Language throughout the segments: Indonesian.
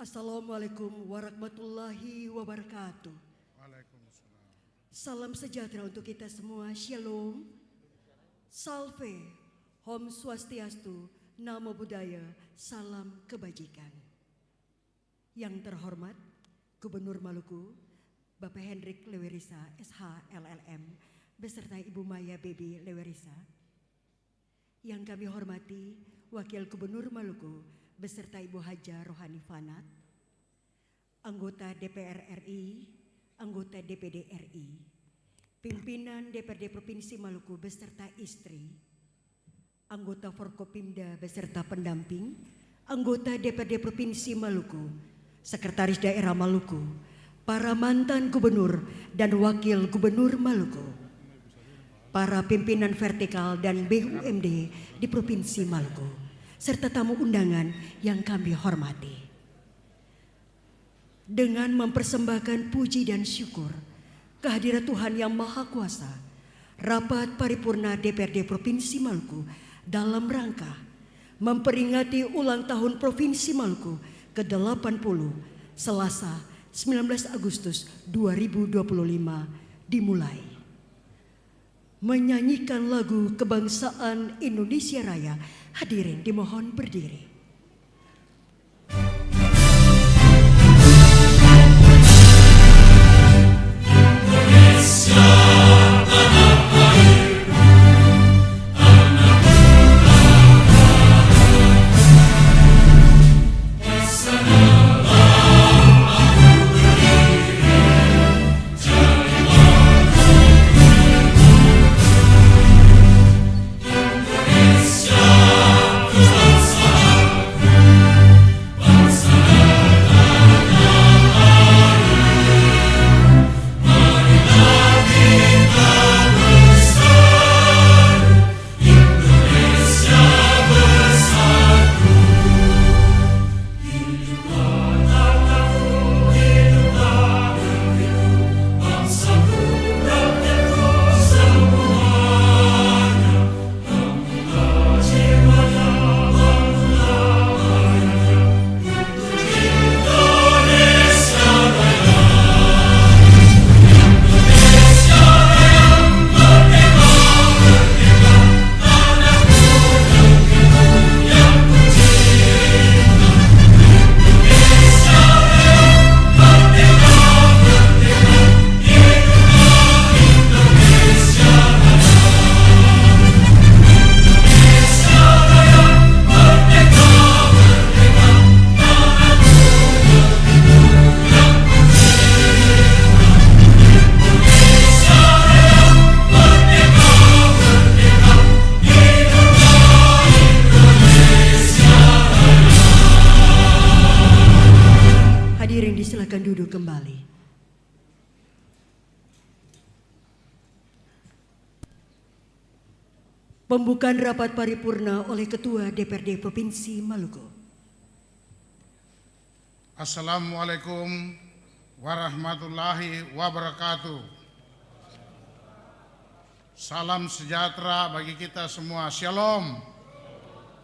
Assalamualaikum warahmatullahi wabarakatuh. Waalaikumsalam. Salam sejahtera untuk kita semua. Shalom, Salve, Om Swastiastu, Namo Buddhaya, salam kebajikan. Yang terhormat Gubernur Maluku, Bapak Hendrik Lewerisa, SH LLM, beserta Ibu Maya Baby Lewerisa. Yang kami hormati Wakil Gubernur Maluku, beserta Ibu Haja Rohani Fanat, anggota DPR RI, anggota DPD RI, pimpinan DPRD Provinsi Maluku beserta istri, anggota Forkopimda beserta pendamping, anggota DPRD Provinsi Maluku, Sekretaris Daerah Maluku, para mantan gubernur dan wakil gubernur Maluku, para pimpinan vertikal dan BUMD di Provinsi Maluku, serta tamu undangan yang kami hormati. Dengan mempersembahkan puji dan syukur kehadirat Tuhan Yang Maha Kuasa, rapat paripurna DPRD Provinsi Maluku dalam rangka memperingati ulang tahun Provinsi Maluku ke-80 Selasa 19 Agustus 2025 dimulai. Menyanyikan lagu kebangsaan Indonesia Raya. Hadirin dimohon berdiri. Pembukaan rapat paripurna oleh Ketua DPRD Provinsi Maluku. Assalamualaikum warahmatullahi wabarakatuh. Salam sejahtera bagi kita semua. Shalom,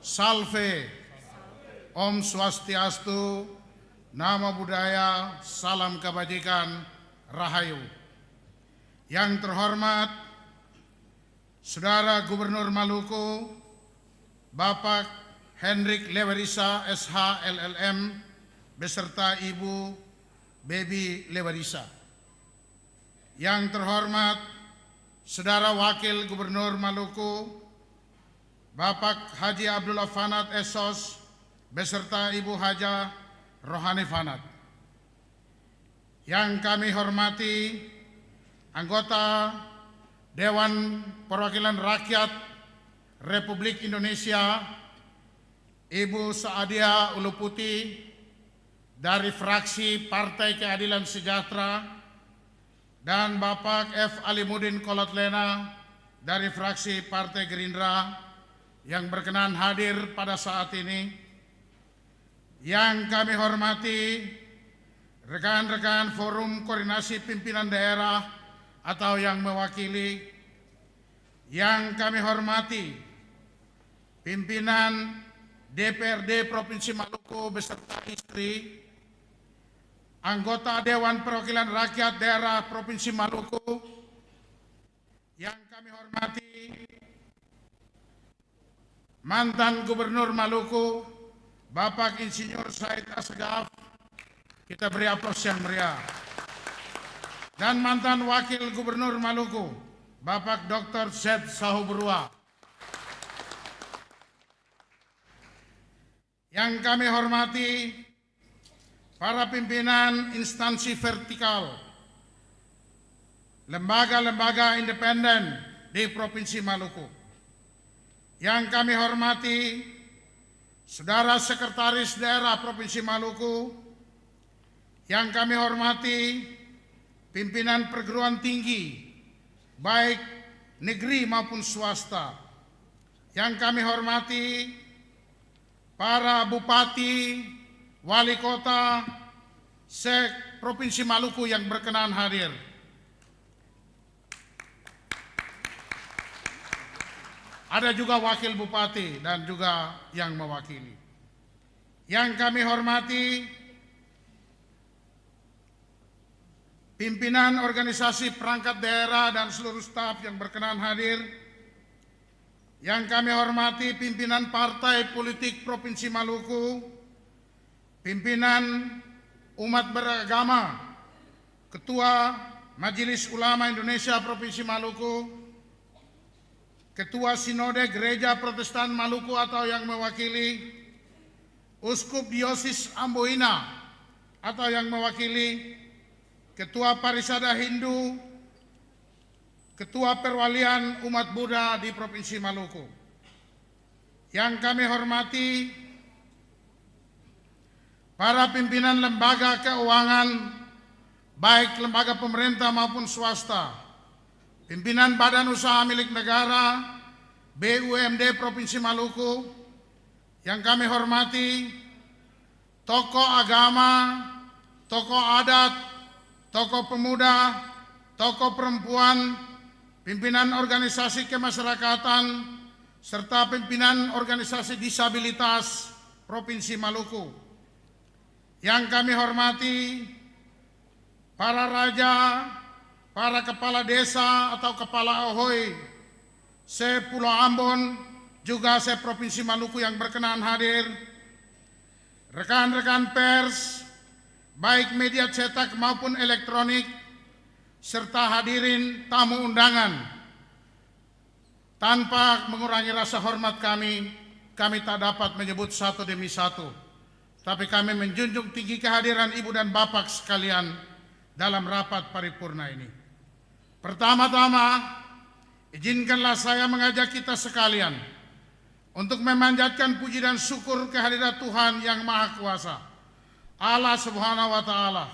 Salve, Om Swastiastu, Namo Buddhaya, salam kebajikan, Rahayu. Yang terhormat Saudara Gubernur Maluku, Bapak Hendrik Lewerisa, SH LLM, beserta Ibu Baby Lewerisa. Yang terhormat Saudara Wakil Gubernur Maluku, Bapak Haji Abdullah Fanat SOS, beserta Ibu Haja Rohani Fanat. Yang kami hormati anggota Dewan Perwakilan Rakyat Republik Indonesia, Ibu Saadia Uluputi dari fraksi Partai Keadilan Sejahtera, dan Bapak F. Alimuddin Kolotlena dari fraksi Partai Gerindra yang berkenan hadir pada saat ini. Yang kami hormati rekan-rekan Forum Koordinasi Pimpinan Daerah atau yang mewakili, yang kami hormati pimpinan DPRD Provinsi Maluku beserta istri, anggota Dewan Perwakilan Rakyat Daerah Provinsi Maluku yang kami hormati, mantan Gubernur Maluku, Bapak Insinyur Said Assegaf, kita beri aplaus yang meriah. Dan mantan Wakil Gubernur Maluku, Bapak Dr. Syed Sahuburua. Yang kami hormati, para pimpinan instansi vertikal, lembaga-lembaga independen di Provinsi Maluku. Yang kami hormati, Saudara Sekretaris Daerah Provinsi Maluku. Yang kami hormati, pimpinan perguruan tinggi, baik negeri maupun swasta. Yang kami hormati, para bupati, wali kota, Provinsi Maluku yang berkenan hadir. Ada juga wakil bupati dan juga yang mewakili. Yang kami hormati, pimpinan organisasi perangkat daerah dan seluruh staf yang berkenan hadir. Yang kami hormati, pimpinan partai politik Provinsi Maluku, pimpinan umat beragama, Ketua Majelis Ulama Indonesia Provinsi Maluku, Ketua Sinode Gereja Protestan Maluku atau yang mewakili, Uskup Diosis Amboina atau yang mewakili, Ketua Parisada Hindu, Ketua Perwalian Umat Buddha di Provinsi Maluku. Yang kami hormati, para pimpinan lembaga keuangan, baik lembaga pemerintah maupun swasta, pimpinan badan usaha milik negara, BUMD Provinsi Maluku. Yang kami hormati, tokoh agama, tokoh adat, tokoh pemuda, tokoh perempuan, pimpinan organisasi kemasyarakatan, serta pimpinan organisasi disabilitas Provinsi Maluku. Yang kami hormati, para raja, para kepala desa atau kepala ohoi, Pulau Ambon, juga Provinsi Maluku yang berkenan hadir, rekan-rekan pers, baik media cetak maupun elektronik, serta hadirin tamu undangan. Tanpa mengurangi rasa hormat kami tak dapat menyebut satu demi satu, tapi kami menjunjung tinggi kehadiran Ibu dan Bapak sekalian dalam rapat paripurna ini. Pertama-tama, izinkanlah saya mengajak kita sekalian untuk memanjatkan puji dan syukur kehadirat Tuhan yang Maha Kuasa, Allah Subhanahu wa Ta'ala,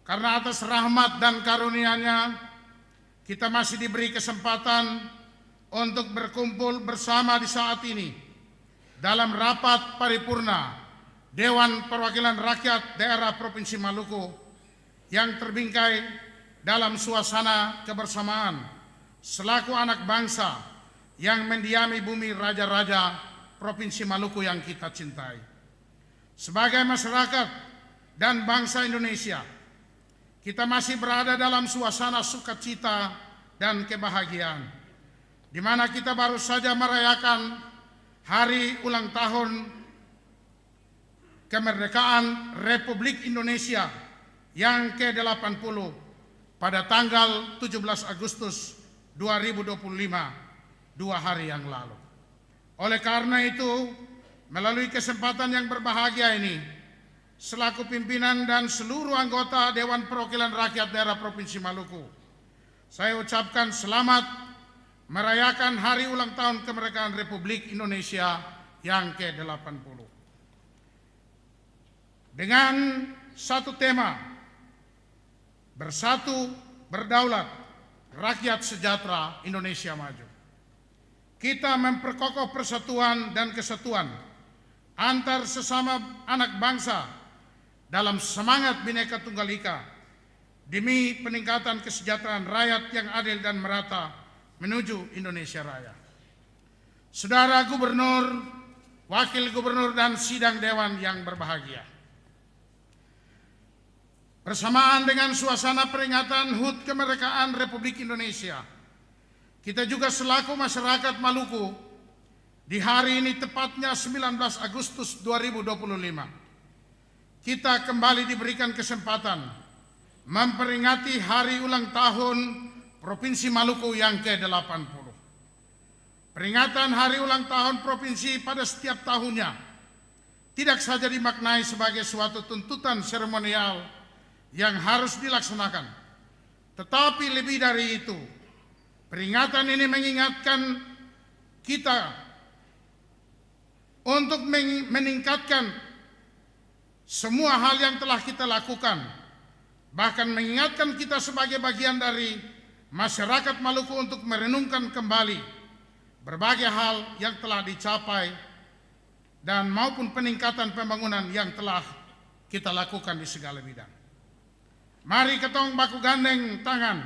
karena atas rahmat dan karunia-Nya kita masih diberi kesempatan untuk berkumpul bersama di saat ini dalam rapat paripurna Dewan Perwakilan Rakyat Daerah Provinsi Maluku yang terbingkai dalam suasana kebersamaan selaku anak bangsa yang mendiami bumi raja-raja Provinsi Maluku yang kita cintai. Sebagai masyarakat dan bangsa Indonesia, kita masih berada dalam suasana sukacita dan kebahagiaan, di mana kita baru saja merayakan hari ulang tahun kemerdekaan Republik Indonesia yang ke-80 pada tanggal 17 Agustus 2025, 2 hari yang lalu. Oleh karena itu, melalui kesempatan yang berbahagia ini, selaku pimpinan dan seluruh anggota Dewan Perwakilan Rakyat Daerah Provinsi Maluku, saya ucapkan selamat merayakan hari ulang tahun kemerdekaan Republik Indonesia yang ke-80. Dengan satu tema, bersatu, berdaulat, rakyat sejahtera, Indonesia maju. Kita memperkokoh persatuan dan kesatuan antar sesama anak bangsa dalam semangat Bhinneka Tunggal Ika demi peningkatan kesejahteraan rakyat yang adil dan merata menuju Indonesia Raya. Saudara Gubernur, Wakil Gubernur dan sidang Dewan yang berbahagia, Bersamaan dengan suasana peringatan HUT kemerdekaan Republik Indonesia, kita juga selaku masyarakat Maluku di hari ini tepatnya 19 Agustus 2025, kita kembali diberikan kesempatan memperingati hari ulang tahun Provinsi Maluku yang ke-80. Peringatan hari ulang tahun provinsi pada setiap tahunnya tidak saja dimaknai sebagai suatu tuntutan seremonial yang harus dilaksanakan, tetapi lebih dari itu, peringatan ini mengingatkan kita untuk meningkatkan semua hal yang telah kita lakukan, bahkan mengingatkan kita sebagai bagian dari masyarakat Maluku untuk merenungkan kembali berbagai hal yang telah dicapai dan maupun peningkatan pembangunan yang telah kita lakukan di segala bidang. Mari ketong baku gandeng tangan,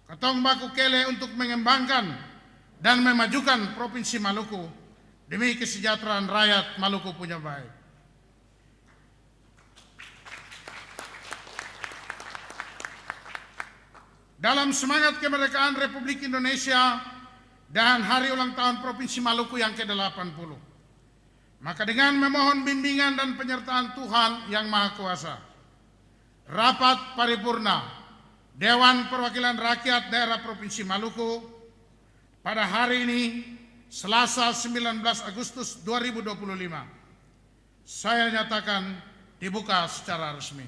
ketong baku kele untuk mengembangkan dan memajukan Provinsi Maluku demi kesejahteraan rakyat Maluku punya baik. Dalam semangat kemerdekaan Republik Indonesia dan hari ulang tahun Provinsi Maluku yang ke-80, maka dengan memohon bimbingan dan penyertaan Tuhan Yang Maha Kuasa, Rapat Paripurna Dewan Perwakilan Rakyat Daerah Provinsi Maluku pada hari ini, Selasa 19 Agustus 2025, saya nyatakan dibuka secara resmi.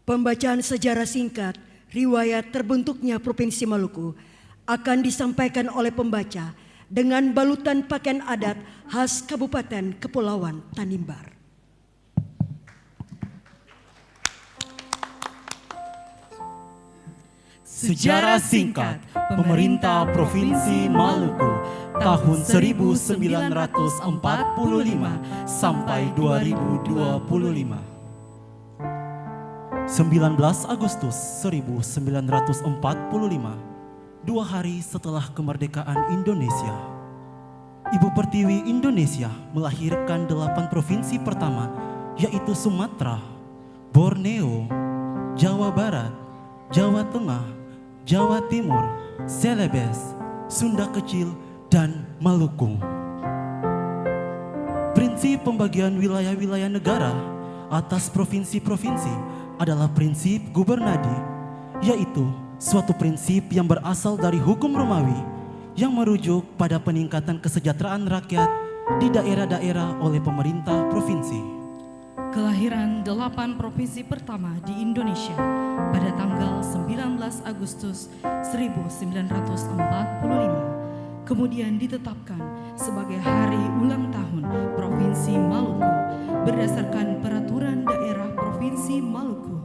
Pembacaan sejarah singkat riwayat terbentuknya Provinsi Maluku akan disampaikan oleh pembaca dengan balutan pakaian adat khas Kabupaten Kepulauan Tanimbar. Sejarah singkat Pemerintah Provinsi Maluku tahun 1945 sampai 2025. 19 Agustus 1945, 2 hari setelah kemerdekaan Indonesia, Ibu Pertiwi Indonesia melahirkan 8 provinsi pertama, yaitu Sumatera, Borneo, Jawa Barat, Jawa Tengah, Jawa Timur, Celebes, Sunda Kecil, dan Maluku. Prinsip pembagian wilayah-wilayah negara atas provinsi-provinsi adalah prinsip gubernadi, yaitu suatu prinsip yang berasal dari hukum Romawi yang merujuk pada peningkatan kesejahteraan rakyat di daerah-daerah oleh pemerintah provinsi. Kelahiran 8 provinsi pertama di Indonesia pada tanggal 19 Agustus 1945, kemudian ditetapkan sebagai hari ulang tahun Provinsi Maluku berdasarkan Peraturan Daerah Provinsi Maluku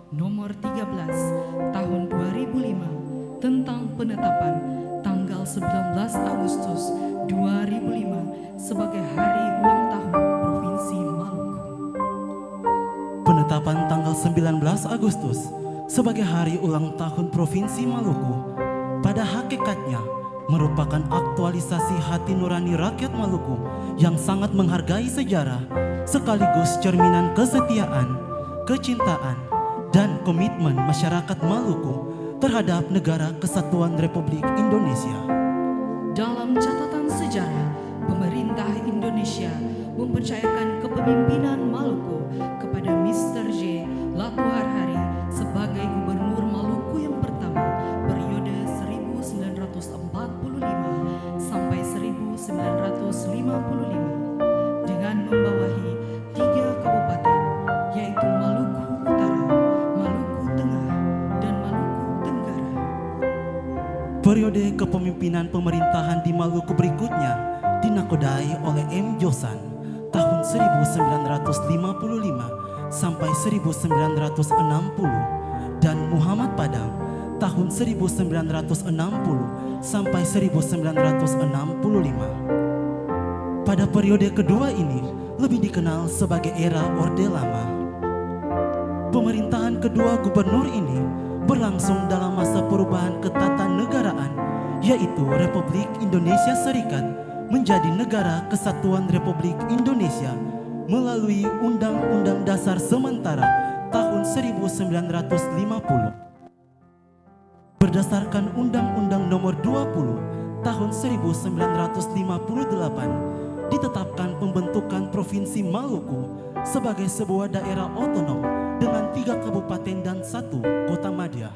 Nomor 13 Tahun 2005 tentang penetapan tanggal 19 Agustus 2005 sebagai hari ulang tahun Provinsi Maluku. Penetapan tanggal 19 Agustus sebagai hari ulang tahun Provinsi Maluku pada hakikatnya merupakan aktualisasi hati nurani rakyat Maluku yang sangat menghargai sejarah sekaligus cerminan kesetiaan, kecintaan, dan komitmen masyarakat Maluku terhadap Negara Kesatuan Republik Indonesia. Dalam catatan sejarah, pemerintah Indonesia mempercayakan kepemimpinan Maluku kepada Mr. J. Latuharhari sebagai Gubernur Maluku yang pertama periode 1945 sampai 1955 dengan membawahi 3 kabupaten, yaitu Maluku Utara, Maluku Tengah, dan Maluku Tenggara. Periode kepemimpinan pemerintahan di Maluku berikutnya dinakodai oleh M. Josan tahun 1955 sampai 1960 dan Muhammad Padang tahun 1960 sampai 1965. Pada periode kedua ini lebih dikenal sebagai era Orde Lama. Pemerintahan kedua gubernur ini berlangsung dalam masa perubahan ketatanegaraan yaitu Republik Indonesia Serikat menjadi negara kesatuan Republik Indonesia melalui Undang-Undang Dasar Sementara tahun 1950. Berdasarkan Undang-Undang Nomor 20 tahun 1958 ditetapkan pembentukan Provinsi Maluku sebagai sebuah daerah otonom dengan 3 kabupaten dan 1 kota madya.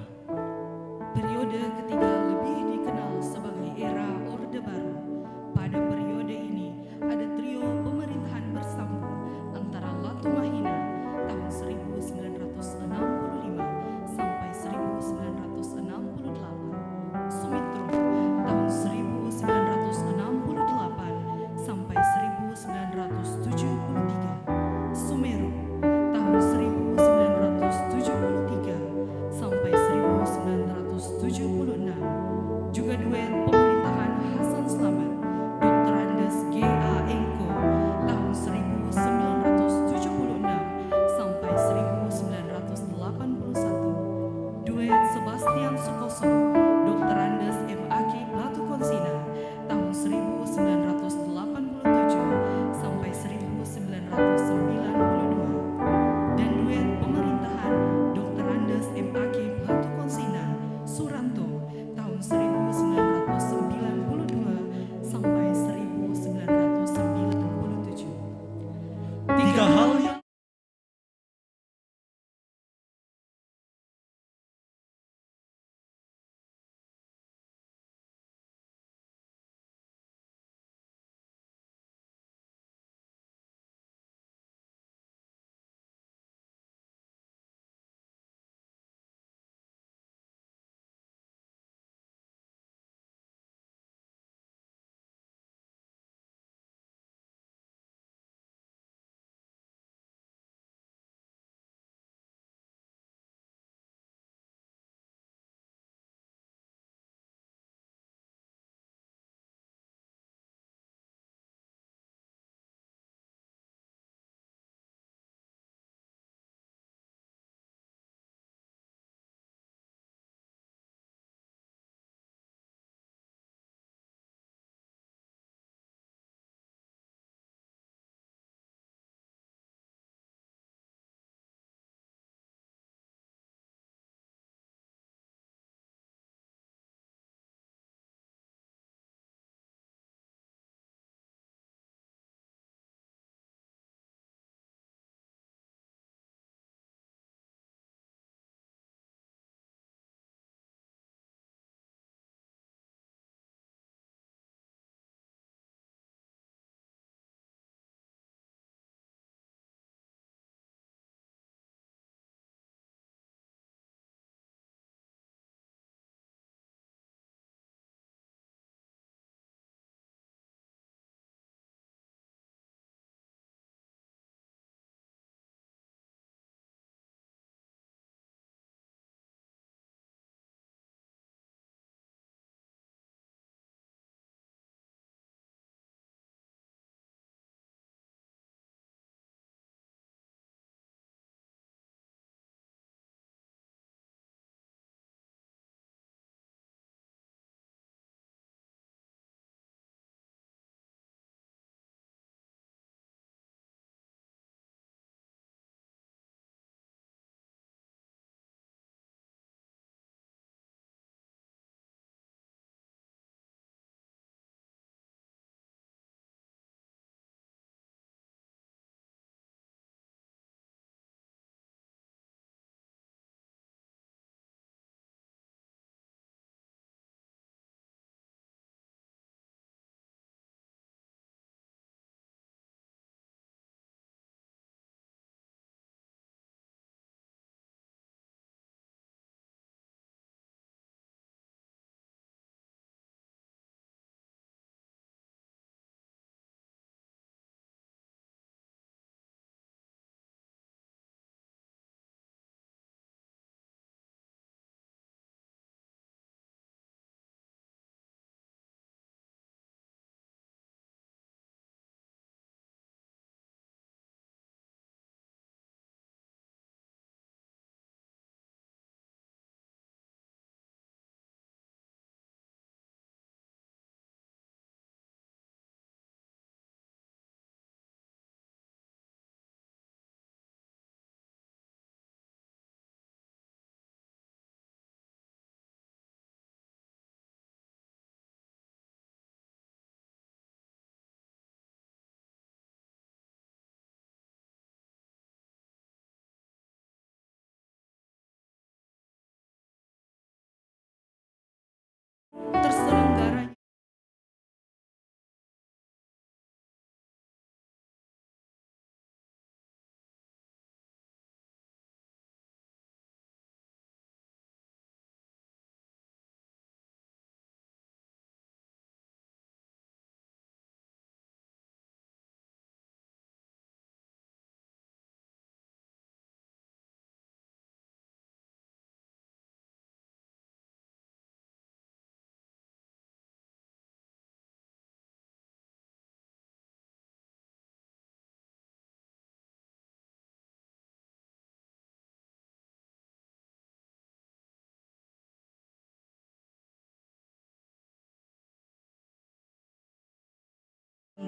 Periode ketiga lebih dikenal sebagai era Orde Baru. Pada periode ini ada trio pemerintahan bersambung antara Latu Mahina tahun 1965 sampai 1968, Sumitro tahun 1968 sampai 1973, Sumeru tahun 1973 sampai 1976. Juga duet pemerintahan Hasan Slamet, Dr. Andes G.A. Engko tahun 1976 sampai 1981. Duet Sebastian Sukoso, Dr. Andes M.A.K. Platu Konsina tahun 1987 sampai 1992. Dan duet pemerintahan Dr. Andes M.A.K. Platu Konsina Suranto tahun 1987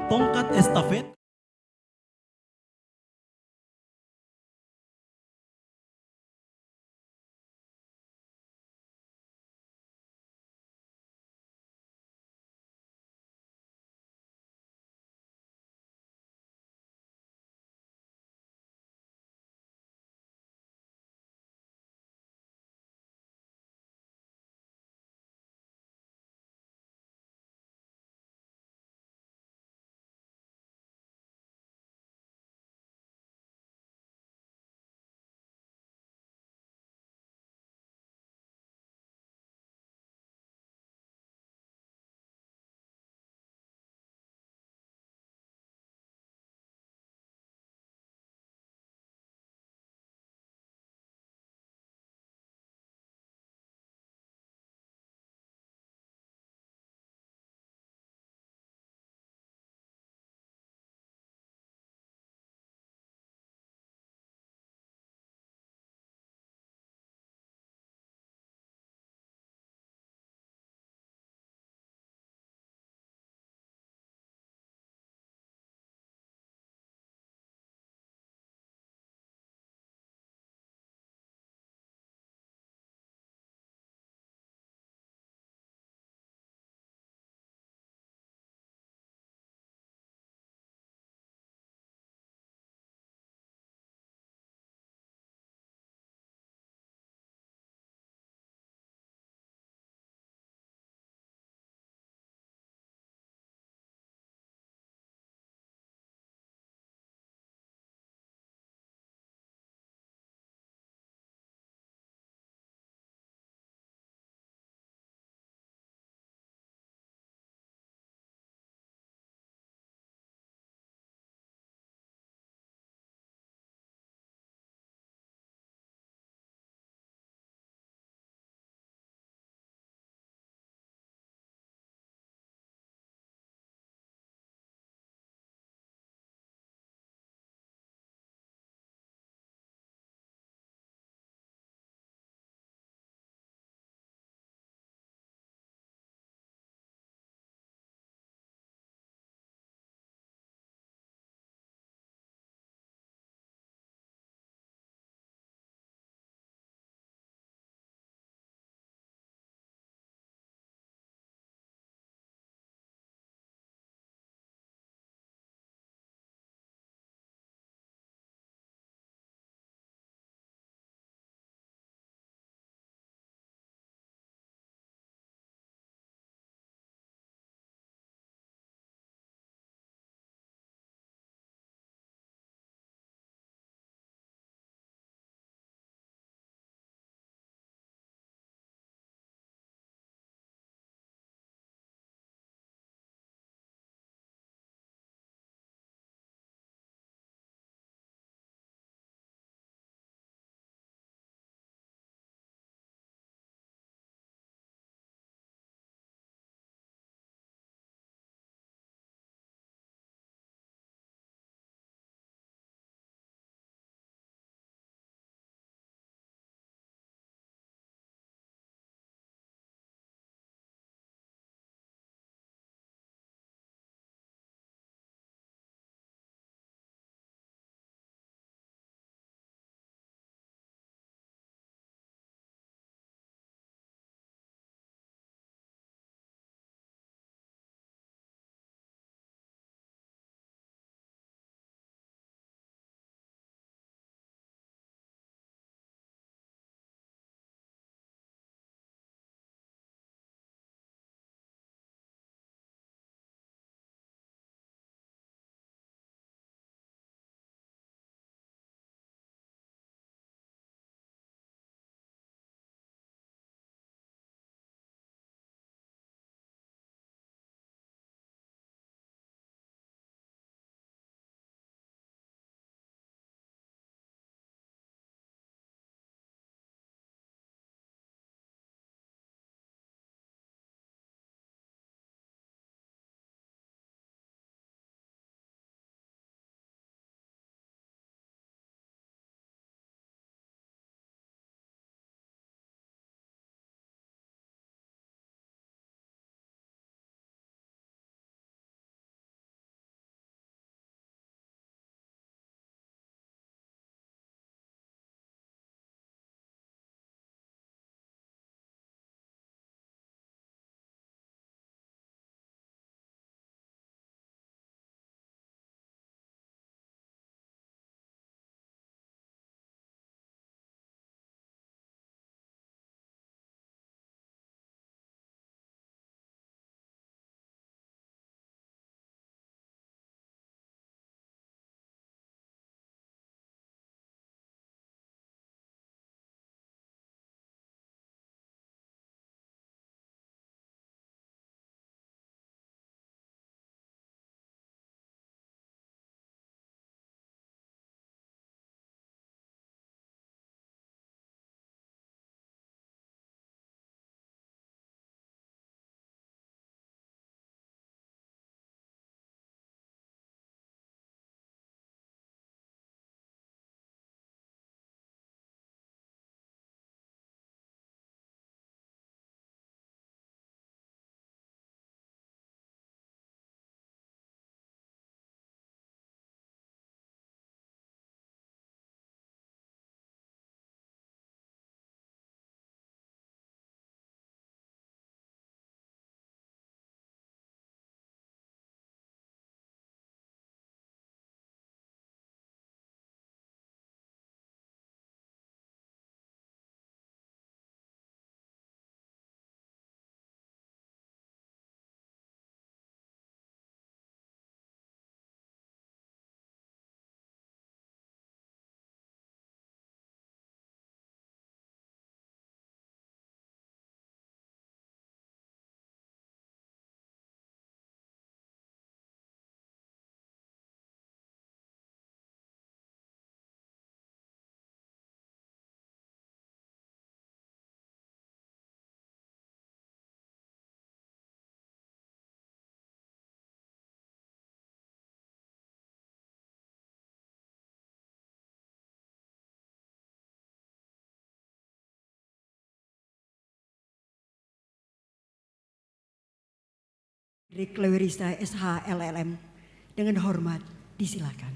tongkat estafet Rik Lewerisa SH LLM. Dengan hormat disilakan.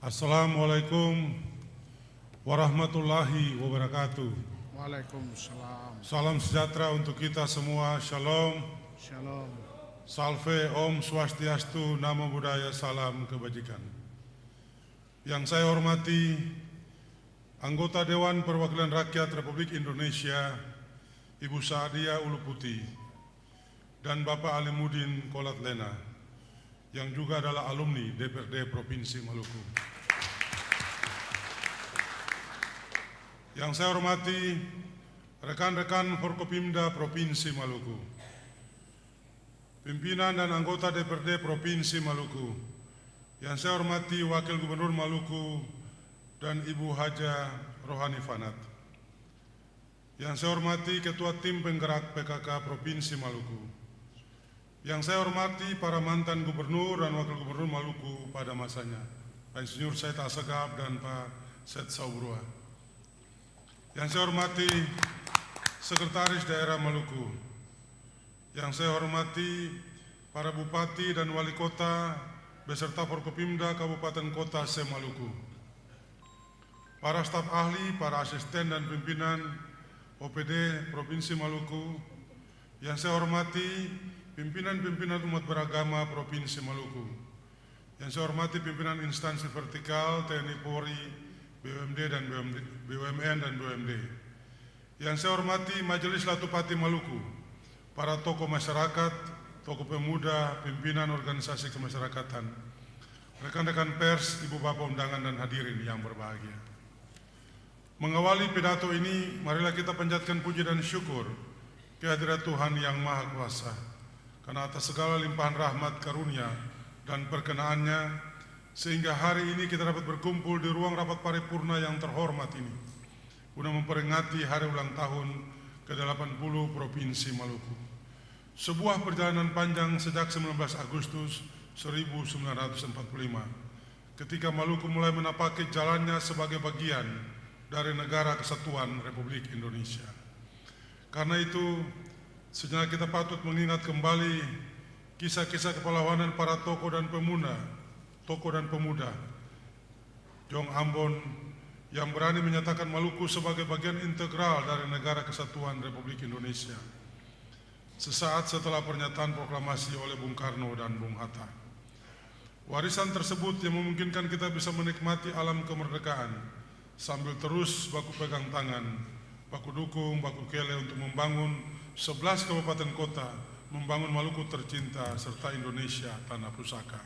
Assalamualaikum warahmatullahi wabarakatuh. Waalaikumsalam. Salam sejahtera untuk kita semua. Shalom. Shalom. Salve, Om Swastiastu, Namo Buddhaya, salam kebajikan. Yang saya hormati anggota Dewan Perwakilan Rakyat Republik Indonesia, Ibu Saadia Uluputi, dan Bapak Alimuddin Kolat Lena, yang juga adalah alumni DPRD Provinsi Maluku. Yang saya hormati rekan-rekan Forkopimda Provinsi Maluku, pimpinan dan anggota DPRD Provinsi Maluku, yang saya hormati Wakil Gubernur Maluku dan Ibu Haja Rohani Fanat, yang saya hormati Ketua Tim Penggerak PKK Provinsi Maluku, yang saya hormati para mantan Gubernur dan Wakil Gubernur Maluku pada masanya, Pak Insinyur Said Asegaf dan Pak Said Saubrua, yang saya hormati Sekretaris Daerah Maluku, yang saya hormati para Bupati dan Wali Kota beserta Forkopimda Kabupaten Kota se-Maluku, para staf ahli, para asisten dan pimpinan OPD Provinsi Maluku, yang saya hormati pimpinan-pimpinan umat beragama Provinsi Maluku, yang saya hormati pimpinan instansi vertikal TNI Polri, BUMN dan BUMD, yang saya hormati Majelis Latupati Maluku, para tokoh masyarakat, tokoh pemuda, pimpinan organisasi kemasyarakatan, rekan-rekan pers, ibu bapak undangan dan hadirin yang berbahagia. Mengawali pidato ini, marilah kita panjatkan puji dan syukur kehadirat Tuhan Yang Maha Kuasa, karena atas segala limpahan rahmat, karunia, dan perkenaannya, sehingga hari ini kita dapat berkumpul di ruang rapat paripurna yang terhormat ini, guna memperingati hari ulang tahun ke-80 Provinsi Maluku. Sebuah perjalanan panjang sejak 19 Agustus 1945, ketika Maluku mulai menapaki jalannya sebagai bagian dari Negara Kesatuan Republik Indonesia. Karena itu, sejenak kita patut mengingat kembali kisah-kisah kepahlawanan para tokoh dan pemuda Jong Ambon yang berani menyatakan Maluku sebagai bagian integral dari Negara Kesatuan Republik Indonesia sesaat setelah pernyataan proklamasi oleh Bung Karno dan Bung Hatta. Warisan tersebut yang memungkinkan kita bisa menikmati alam kemerdekaan sambil terus baku pegang tangan, baku dukung, baku kele untuk membangun 11 kabupaten kota, membangun Maluku tercinta serta Indonesia tanah pusaka.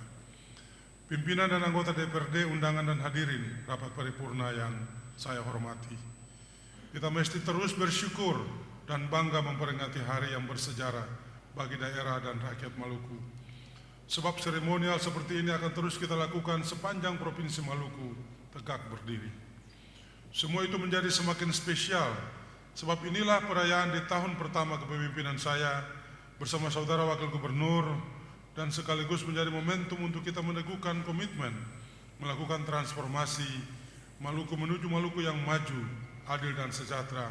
Pimpinan dan anggota DPRD, undangan dan hadirin rapat paripurna yang saya hormati, kita mesti terus bersyukur dan bangga memperingati hari yang bersejarah bagi daerah dan rakyat Maluku. Sebab seremonial seperti ini akan terus kita lakukan sepanjang Provinsi Maluku tegak berdiri. Semua itu menjadi semakin spesial, sebab inilah perayaan di tahun pertama kepemimpinan saya bersama saudara Wakil Gubernur, dan sekaligus menjadi momentum untuk kita meneguhkan komitmen melakukan transformasi Maluku menuju Maluku yang maju, adil dan sejahtera,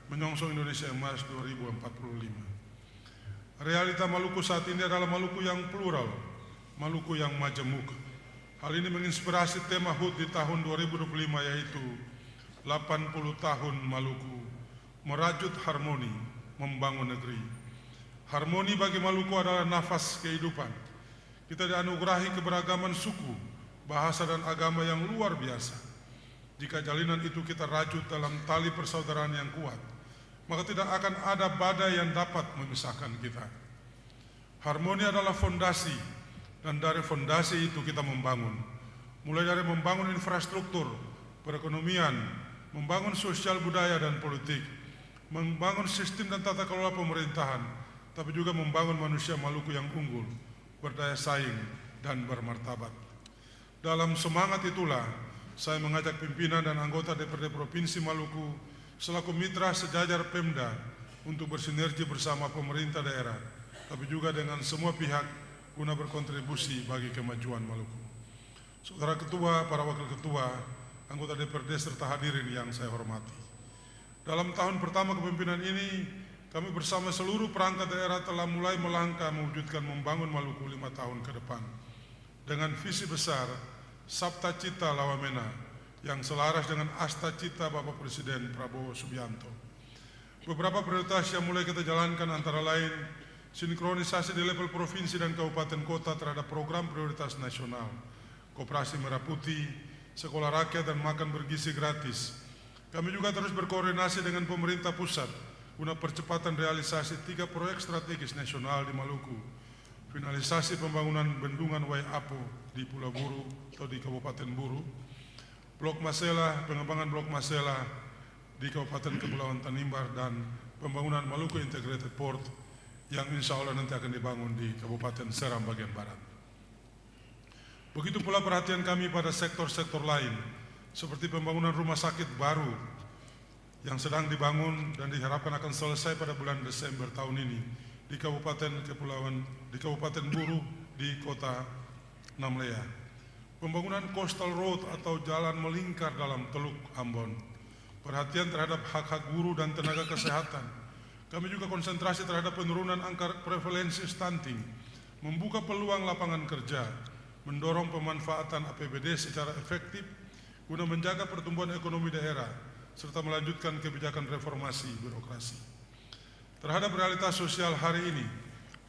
menyongsong Indonesia Emas 2045. Realita Maluku saat ini adalah Maluku yang plural, Maluku yang majemuk. Hal ini menginspirasi tema HUT di tahun 2025, yaitu 80 tahun Maluku, merajut harmoni, membangun negeri. Harmoni bagi Maluku adalah nafas kehidupan. Kita dianugerahi keberagaman suku, bahasa dan agama yang luar biasa. Jika jalinan itu kita rajut dalam tali persaudaraan yang kuat, maka tidak akan ada badai yang dapat memisahkan kita. Harmoni adalah fondasi, dan dari fondasi itu kita membangun. Mulai dari membangun infrastruktur, perekonomian, membangun sosial budaya dan politik, membangun sistem dan tata kelola pemerintahan, tapi juga membangun manusia Maluku yang unggul, berdaya saing, dan bermartabat. Dalam semangat itulah, saya mengajak pimpinan dan anggota DPRD Provinsi Maluku selaku mitra sejajar Pemda untuk bersinergi bersama pemerintah daerah, tapi juga dengan semua pihak guna berkontribusi bagi kemajuan Maluku. Saudara Ketua, para Wakil Ketua, anggota DPRD serta hadirin yang saya hormati. Dalam tahun pertama kepemimpinan ini, kami bersama seluruh perangkat daerah telah mulai melangkah mewujudkan membangun Maluku 5 tahun ke depan dengan visi besar Sabta Cita Lawamena yang selaras dengan Asta Cita Bapak Presiden Prabowo Subianto. Beberapa prioritas yang mulai kita jalankan antara lain sinkronisasi di level provinsi dan kabupaten kota terhadap program prioritas nasional, Koperasi Merah Putih, Sekolah Rakyat dan Makan Bergizi Gratis. Kami juga terus berkoordinasi dengan pemerintah pusat guna percepatan realisasi 3 proyek strategis nasional di Maluku. Finalisasi pembangunan bendungan Waiapo di Pulau Buru atau di Kabupaten Buru, Blok Masela, pengembangan Blok Masela di Kabupaten Kepulauan Tanimbar, dan pembangunan Maluku Integrated Port yang insya Allah nanti akan dibangun di Kabupaten Seram bagian barat. Begitu pula perhatian kami pada sektor-sektor lain, seperti pembangunan rumah sakit baru yang sedang dibangun dan diharapkan akan selesai pada bulan Desember tahun ini di Kabupaten Buru di Kota Namlea. Pembangunan Coastal Road atau jalan melingkar dalam Teluk Ambon. Perhatian terhadap hak-hak guru dan tenaga kesehatan. Kami juga konsentrasi terhadap penurunan angka prevalensi stunting, membuka peluang lapangan kerja, mendorong pemanfaatan APBD secara efektif guna menjaga pertumbuhan ekonomi daerah, serta melanjutkan kebijakan reformasi birokrasi. Terhadap realitas sosial hari ini,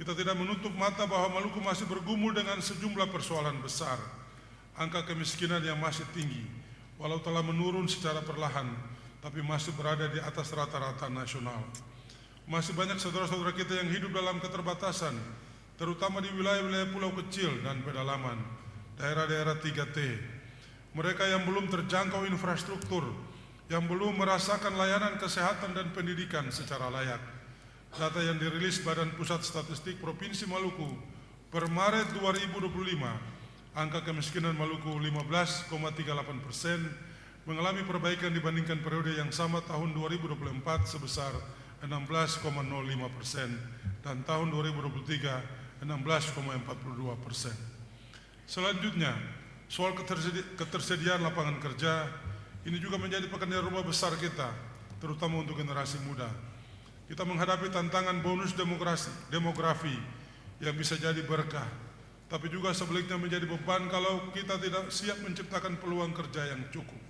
kita tidak menutup mata bahwa Maluku masih bergumul dengan sejumlah persoalan besar. Angka kemiskinan yang masih tinggi, walau telah menurun secara perlahan, tapi masih berada di atas rata-rata nasional. Masih banyak saudara-saudara kita yang hidup dalam keterbatasan, terutama di wilayah-wilayah pulau kecil dan pedalaman, daerah-daerah 3T. Mereka yang belum terjangkau infrastruktur, yang belum merasakan layanan kesehatan dan pendidikan secara layak. Data yang dirilis Badan Pusat Statistik Provinsi Maluku per Maret 2025, angka kemiskinan Maluku 15,38%, mengalami perbaikan dibandingkan periode yang sama tahun 2024 sebesar 16,05% dan tahun 2023 16,42%. Selanjutnya, soal ketersediaan lapangan kerja ini juga menjadi pekerjaan rumah besar kita, terutama untuk generasi muda. Kita menghadapi tantangan bonus demografi yang bisa jadi berkah, tapi juga sebaliknya menjadi beban kalau kita tidak siap menciptakan peluang kerja yang cukup.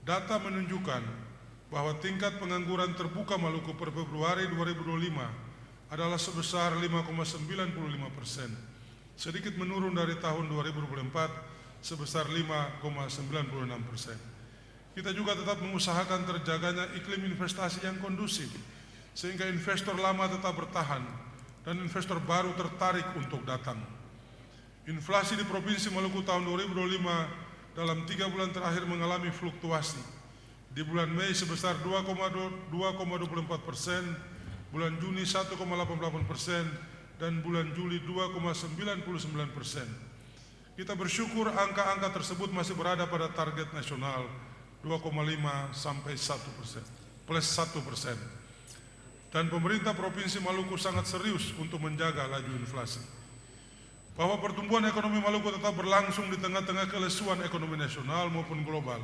Data menunjukkan bahwa tingkat pengangguran terbuka Maluku per Februari 2025 adalah sebesar 5,95%, sedikit menurun dari tahun 2024 sebesar 5,96%. Kita juga tetap mengusahakan terjaganya iklim investasi yang kondusif, sehingga investor lama tetap bertahan dan investor baru tertarik untuk datang. Inflasi di Provinsi Maluku tahun 2025 dalam 3 bulan terakhir mengalami fluktuasi. Di bulan Mei sebesar 2,24%, bulan Juni 1,88%, dan bulan Juli 2,99%. Kita bersyukur angka-angka tersebut masih berada pada target nasional 2,5 sampai 1%, plus 1%. Dan pemerintah Provinsi Maluku sangat serius untuk menjaga laju inflasi. Bahwa pertumbuhan ekonomi Maluku tetap berlangsung di tengah-tengah kelesuan ekonomi nasional maupun global.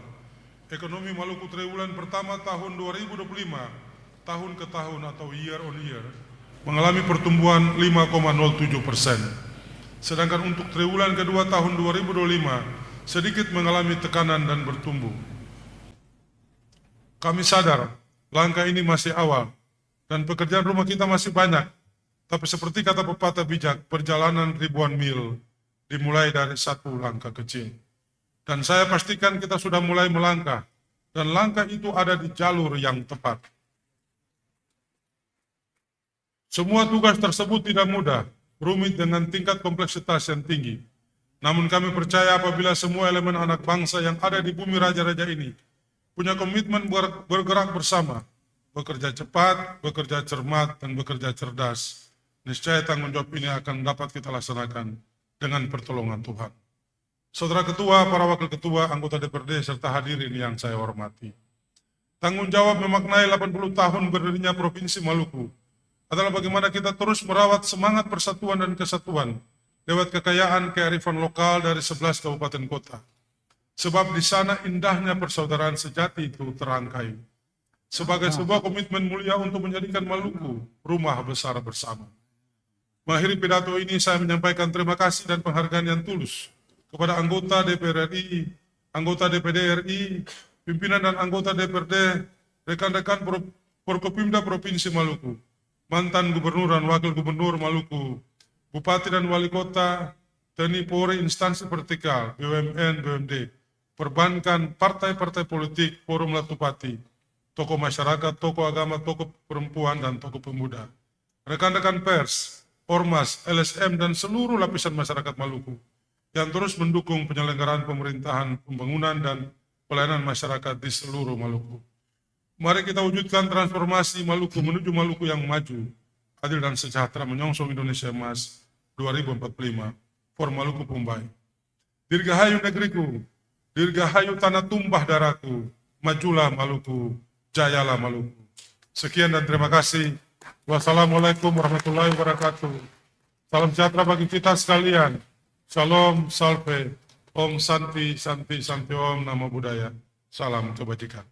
Ekonomi Maluku triwulan pertama tahun 2025, tahun ke tahun atau year on year, mengalami pertumbuhan 5,07%. Sedangkan untuk triwulan kedua tahun 2025, sedikit mengalami tekanan dan bertumbuh. Kami sadar, langkah ini masih awal, dan pekerjaan rumah kita masih banyak. Tapi seperti kata pepatah bijak, perjalanan ribuan mil dimulai dari satu langkah kecil. Dan saya pastikan kita sudah mulai melangkah, dan langkah itu ada di jalur yang tepat. Semua tugas tersebut tidak mudah, rumit dengan tingkat kompleksitas yang tinggi. Namun kami percaya apabila semua elemen anak bangsa yang ada di bumi raja-raja ini punya komitmen bergerak bersama, bekerja cepat, bekerja cermat, dan bekerja cerdas, niscaya tanggung jawab ini akan dapat kita laksanakan dengan pertolongan Tuhan. Saudara Ketua, para Wakil Ketua, anggota DPRD, serta hadirin yang saya hormati. Tanggung jawab memaknai 80 tahun berdirinya Provinsi Maluku adalah bagaimana kita terus merawat semangat persatuan dan kesatuan lewat kekayaan kearifan lokal dari 11 kabupaten kota. Sebab di sana indahnya persaudaraan sejati itu terangkai. Sebagai sebuah komitmen mulia untuk menjadikan Maluku rumah besar bersama. Mengakhiri pidato ini saya menyampaikan terima kasih dan penghargaan yang tulus kepada anggota DPR RI, anggota DPD RI, pimpinan dan anggota DPRD, rekan-rekan Forkopimda Provinsi Maluku, mantan gubernur dan wakil gubernur Maluku, bupati dan wali kota, TNI Polri, instansi vertikal, BUMN, BUMD, perbankan, partai-partai politik, forum latupati, tokoh masyarakat, tokoh agama, tokoh perempuan, dan tokoh pemuda, rekan-rekan pers, ormas, LSM, dan seluruh lapisan masyarakat Maluku yang terus mendukung penyelenggaraan pemerintahan, pembangunan, dan pelayanan masyarakat di seluruh Maluku. Mari kita wujudkan transformasi Maluku menuju Maluku yang maju, adil dan sejahtera menyongsong Indonesia Emas 2045. For Maluku Pumbai. Dirgahayu negeriku, dirgahayu tanah tumpah darahku, majulah Maluku, jayalah Maluku. Sekian dan terima kasih. Wassalamualaikum warahmatullahi wabarakatuh. Salam sejahtera bagi kita sekalian. Shalom, salve, Om Santi, Santi, Santi Om, Namo Buddhaya. Salam kebajikan.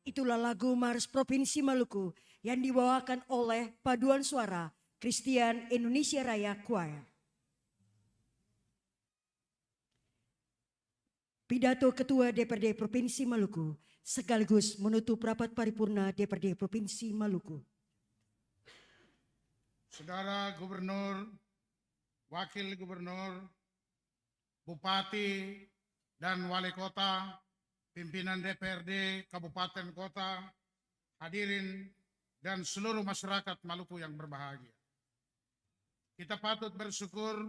Itulah lagu Mars Provinsi Maluku yang dibawakan oleh Paduan Suara Christian Indonesia Raya Choir. Pidato Ketua DPRD Provinsi Maluku sekaligus menutup rapat paripurna DPRD Provinsi Maluku. Saudara Gubernur, Wakil Gubernur, Bupati, dan Wali Kota, pimpinan DPRD Kabupaten Kota, hadirin, dan seluruh masyarakat Maluku yang berbahagia. Kita patut bersyukur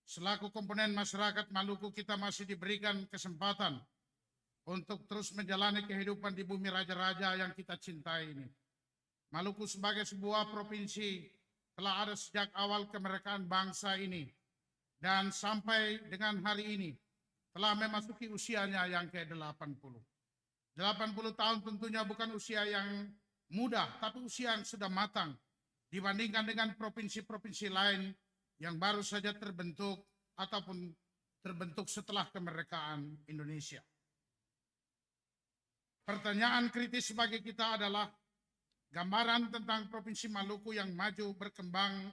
selaku komponen masyarakat Maluku kita masih diberikan kesempatan untuk terus menjalani kehidupan di bumi raja-raja yang kita cintai ini. Maluku sebagai sebuah provinsi telah ada sejak awal kemerdekaan bangsa ini dan sampai dengan hari ini telah memasuki usianya yang ke-80. 80 tahun tentunya bukan usia yang muda, tapi usia yang sudah matang dibandingkan dengan provinsi-provinsi lain yang baru saja terbentuk ataupun terbentuk setelah kemerdekaan Indonesia. Pertanyaan kritis bagi kita adalah gambaran tentang Provinsi Maluku yang maju berkembang,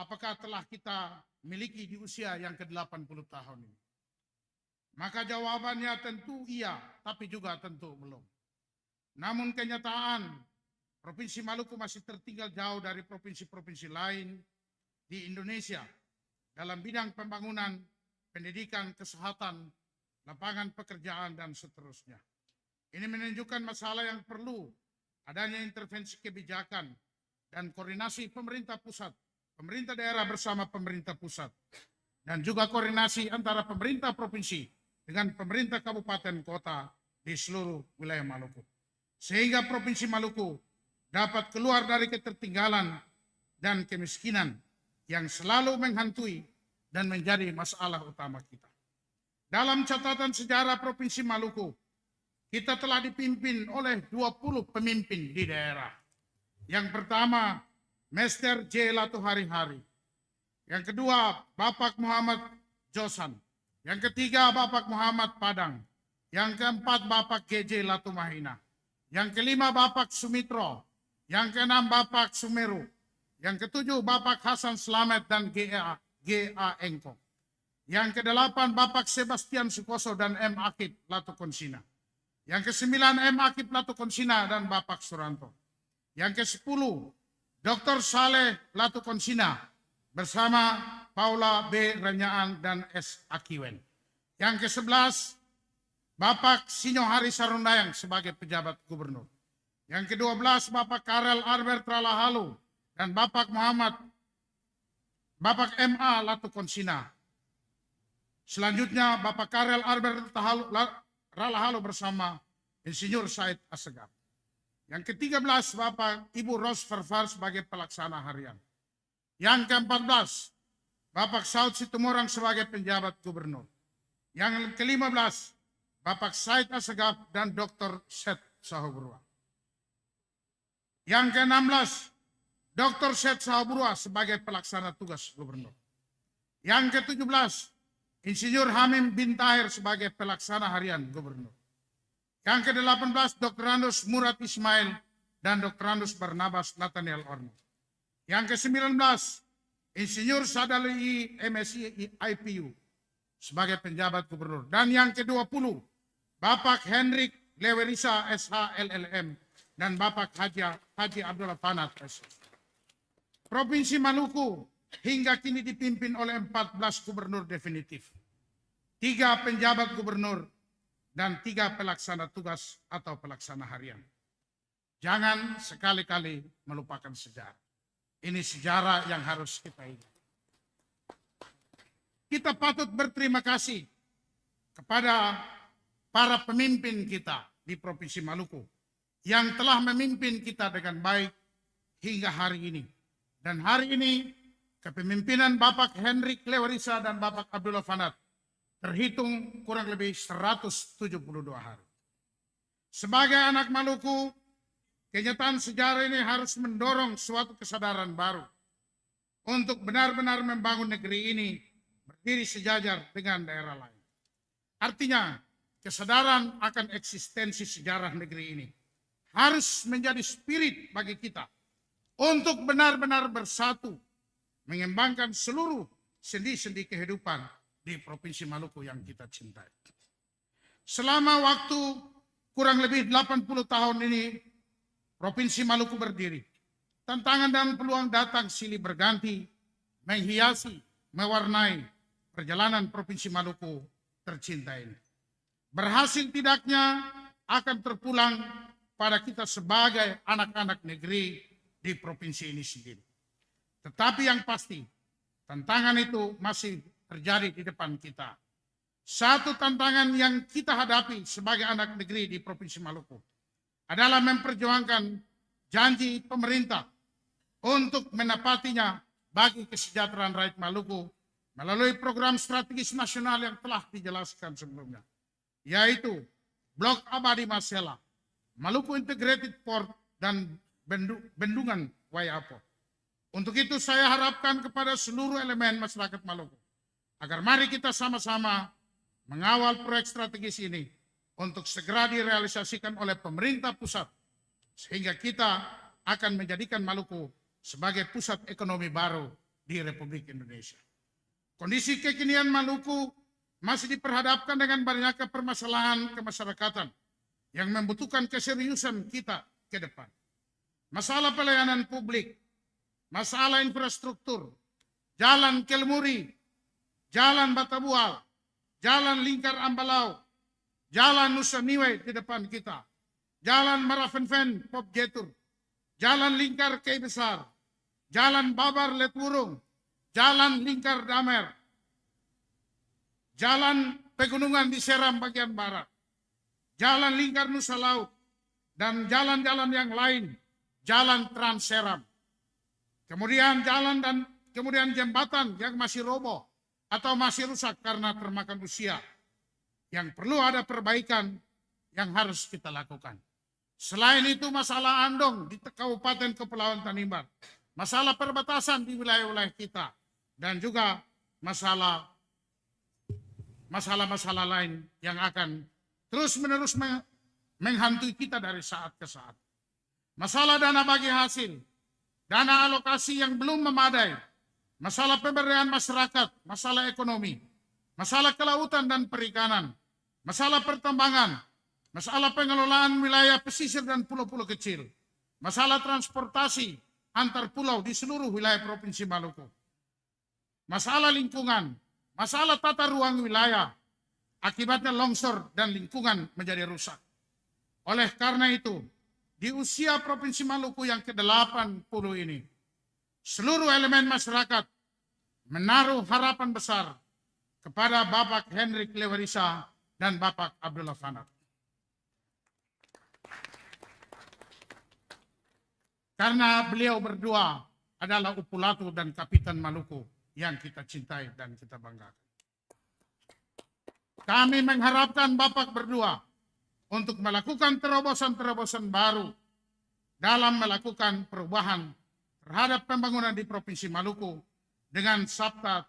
apakah telah kita miliki di usia yang ke-80 tahun ini? Maka jawabannya tentu iya, tapi juga tentu belum. Namun kenyataan Provinsi Maluku masih tertinggal jauh dari provinsi-provinsi lain di Indonesia dalam bidang pembangunan, pendidikan, kesehatan, lapangan pekerjaan, dan seterusnya. Ini menunjukkan masalah yang perlu adanya intervensi kebijakan dan koordinasi pemerintah pusat, pemerintah daerah bersama pemerintah pusat, dan juga koordinasi antara pemerintah provinsi dengan pemerintah kabupaten kota di seluruh wilayah Maluku. Sehingga Provinsi Maluku dapat keluar dari ketertinggalan dan kemiskinan yang selalu menghantui dan menjadi masalah utama kita. Dalam catatan sejarah Provinsi Maluku, kita telah dipimpin oleh 20 pemimpin di daerah. Yang pertama, Mester J. Latu Hari-Hari. Yang kedua, Bapak Muhammad Josan. Yang ketiga, Bapak Muhammad Padang. Yang keempat, Bapak GJ Latu Mahina. Yang kelima, Bapak Sumitro. Yang keenam, Bapak Sumeru. Yang ketujuh, Bapak Hasan Slamet dan GA Engko. Yang kedelapan, Bapak Sebastian Sukoso dan M. Akib Latu Konsina. Yang kesembilan, M. Akib Latu Konsina dan Bapak Suranto. Yang ke-10, Dr. Saleh Latu Konsina bersama Paula B. Renyaan dan S. Akiwen. Yang ke-11, Bapak Sinyo Hari Sarundayang sebagai pejabat gubernur. Yang ke-12, Bapak Karel Albert Ralahalu dan Bapak M.A. Latu Konsina. Selanjutnya, Bapak Karel Albert Ralahalu bersama Insinyur Said Assegaf. Yang ke-13, Bapak Ibu Ros Farfar sebagai pelaksana harian. Yang ke-14, Bapak Saud Situmorang sebagai penjabat gubernur. Yang ke-15, Bapak Said Assegaf dan Dr. Seth Sahuburwa. Yang ke-16, Dr. Seth Sahuburwa sebagai pelaksana tugas gubernur. Yang ke-17, Insinyur Hamim bin Tahir sebagai pelaksana harian gubernur. Yang ke-18, Dr. Andus Murad Ismail dan Dr. Andus Barnabas Nathaniel Orno. Yang ke-19, Insinyur Sadali MSI IPU sebagai penjabat gubernur. Dan yang ke-20, Bapak Hendrik Lewerisa SH LLM dan Bapak Haji Abdullah Fanat SH. Provinsi Maluku hingga kini dipimpin oleh 14 gubernur definitif, 3 penjabat gubernur, dan 3 pelaksana tugas atau pelaksana harian. Jangan sekali-kali melupakan sejarah. Ini sejarah yang harus kita ingat. Kita patut berterima kasih kepada para pemimpin kita di Provinsi Maluku yang telah memimpin kita dengan baik hingga hari ini. Dan hari ini kepemimpinan Bapak Hendrik Lewerisa dan Bapak Abdullah Fanat terhitung kurang lebih 172 hari. Sebagai anak Maluku, kenyataan sejarah ini harus mendorong suatu kesadaran baru untuk benar-benar membangun negeri ini berdiri sejajar dengan daerah lain. Artinya, kesadaran akan eksistensi sejarah negeri ini harus menjadi spirit bagi kita untuk benar-benar bersatu, mengembangkan seluruh sendi-sendi kehidupan di Provinsi Maluku yang kita cintai. Selama waktu kurang lebih 80 tahun ini, Provinsi Maluku berdiri. Tantangan dan peluang datang silih berganti, menghiasi, mewarnai perjalanan Provinsi Maluku tercinta ini. Berhasil tidaknya akan terpulang pada kita sebagai anak-anak negeri di provinsi ini sendiri. Tetapi yang pasti, tantangan itu masih terjadi di depan kita. Satu tantangan yang kita hadapi sebagai anak negeri di Provinsi Maluku adalah memperjuangkan janji pemerintah untuk menepatinya bagi kesejahteraan rakyat Maluku melalui program strategis nasional yang telah dijelaskan sebelumnya, yaitu Blok Abadi Masela, Maluku Integrated Port, dan Bendungan Wayapo. Untuk itu saya harapkan kepada seluruh elemen masyarakat Maluku, agar mari kita sama-sama mengawal proyek strategis ini untuk segera direalisasikan oleh pemerintah pusat, sehingga kita akan menjadikan Maluku sebagai pusat ekonomi baru di Republik Indonesia. Kondisi kekinian Maluku masih diperhadapkan dengan banyaknya permasalahan kemasyarakatan yang membutuhkan keseriusan kita ke depan. Masalah pelayanan publik, masalah infrastruktur, jalan Kelmuri, jalan Batabual, jalan Lingkar Ambalau, jalan Nusa Niwe di depan kita, jalan Maravenven Pop Jetur, jalan Lingkar Kei Besar, jalan Babar Letwurung, jalan Lingkar Damer, jalan pegunungan di Seram bagian barat, jalan Lingkar Nusa Laut, dan jalan-jalan yang lain, jalan Trans Seram. Kemudian kemudian jembatan yang masih roboh atau masih rusak karena termakan usia, yang perlu ada perbaikan yang harus kita lakukan. Selain itu masalah Andong di Kabupaten Kepulauan Tanimbar, masalah perbatasan di wilayah-wilayah kita, dan juga masalah-masalah lain yang akan terus-menerus menghantui kita dari saat ke saat. Masalah dana bagi hasil, dana alokasi yang belum memadai, masalah pemberdayaan masyarakat, masalah ekonomi, masalah kelautan dan perikanan, masalah pertambangan, masalah pengelolaan wilayah pesisir dan pulau-pulau kecil, masalah transportasi antar pulau di seluruh wilayah Provinsi Maluku, masalah lingkungan, masalah tata ruang wilayah, akibatnya longsor dan lingkungan menjadi rusak. Oleh karena itu, di usia Provinsi Maluku yang ke-80 ini, seluruh elemen masyarakat menaruh harapan besar kepada Bapak Hendrik Lewarisa dan Bapak Abdullah Fanat. Karena beliau berdua adalah Upulatu dan Kapitan Maluku yang kita cintai dan kita banggakan. Kami mengharapkan Bapak berdua untuk melakukan terobosan-terobosan baru dalam melakukan perubahan terhadap pembangunan di Provinsi Maluku dengan Sabta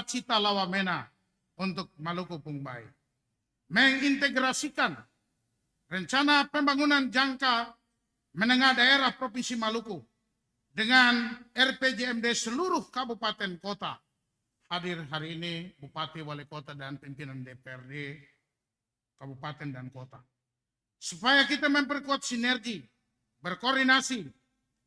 Cita Lawamena untuk Maluku Pungbai. Mengintegrasikan rencana pembangunan jangka menengah daerah Provinsi Maluku dengan RPJMD seluruh kabupaten kota. Hadir hari ini Bupati, Wali Kota, dan pimpinan DPRD kabupaten dan kota. Supaya kita memperkuat sinergi, berkoordinasi,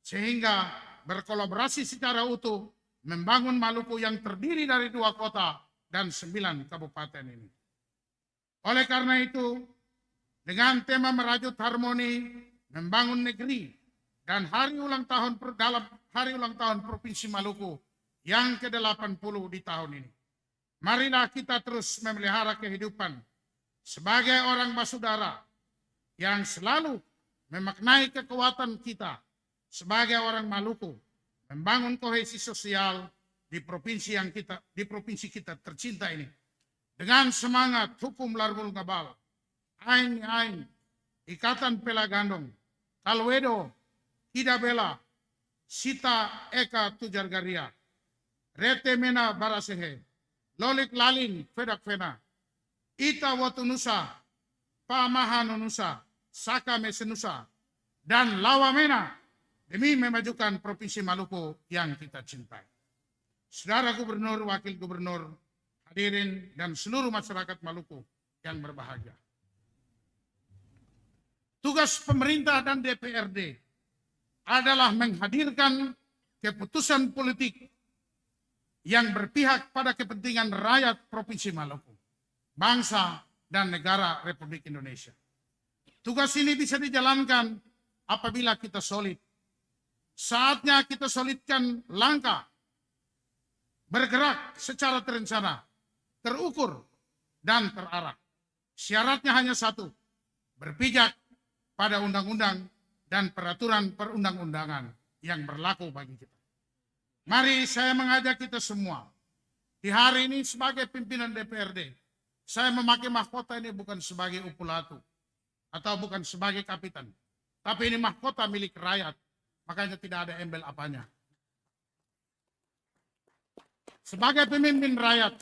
sehingga berkolaborasi secara utuh membangun Maluku yang terdiri dari 2 kota dan 9 kabupaten ini. Oleh karena itu, dengan tema merajut harmoni, membangun negeri, dan hari ulang tahun Provinsi Maluku yang ke-80 di tahun ini, marilah kita terus memelihara kehidupan sebagai orang basudara yang selalu memaknai kekuatan kita sebagai orang Maluku membangun kohesi sosial di provinsi kita tercinta ini dengan semangat hukum larbul ngabal, ain ikatan pelagandong, kalwedo, hidabela, sita eka tujargaria, rete mena barasehe, lolik lalin fedak fena, ita watunusa, pamahanunusa, saka mesenusa, dan lawamena demi memajukan Provinsi Maluku yang kita cintai. Saudara Gubernur, Wakil Gubernur, hadirin, dan seluruh masyarakat Maluku yang berbahagia. Tugas pemerintah dan DPRD adalah menghadirkan keputusan politik yang berpihak pada kepentingan rakyat Provinsi Maluku, bangsa, dan negara Republik Indonesia. Tugas ini bisa dijalankan apabila kita solid. Saatnya kita solidkan langkah, bergerak secara terencana, terukur, dan terarah. Syaratnya hanya satu, berpijak pada undang-undang dan peraturan perundang-undangan yang berlaku bagi kita. Mari saya mengajak kita semua di hari ini sebagai pimpinan DPRD Saya memakai mahkota ini bukan sebagai upulatu atau bukan sebagai kapitan. Tapi ini mahkota milik rakyat. Makanya tidak ada embel apanya. Sebagai pemimpin rakyat,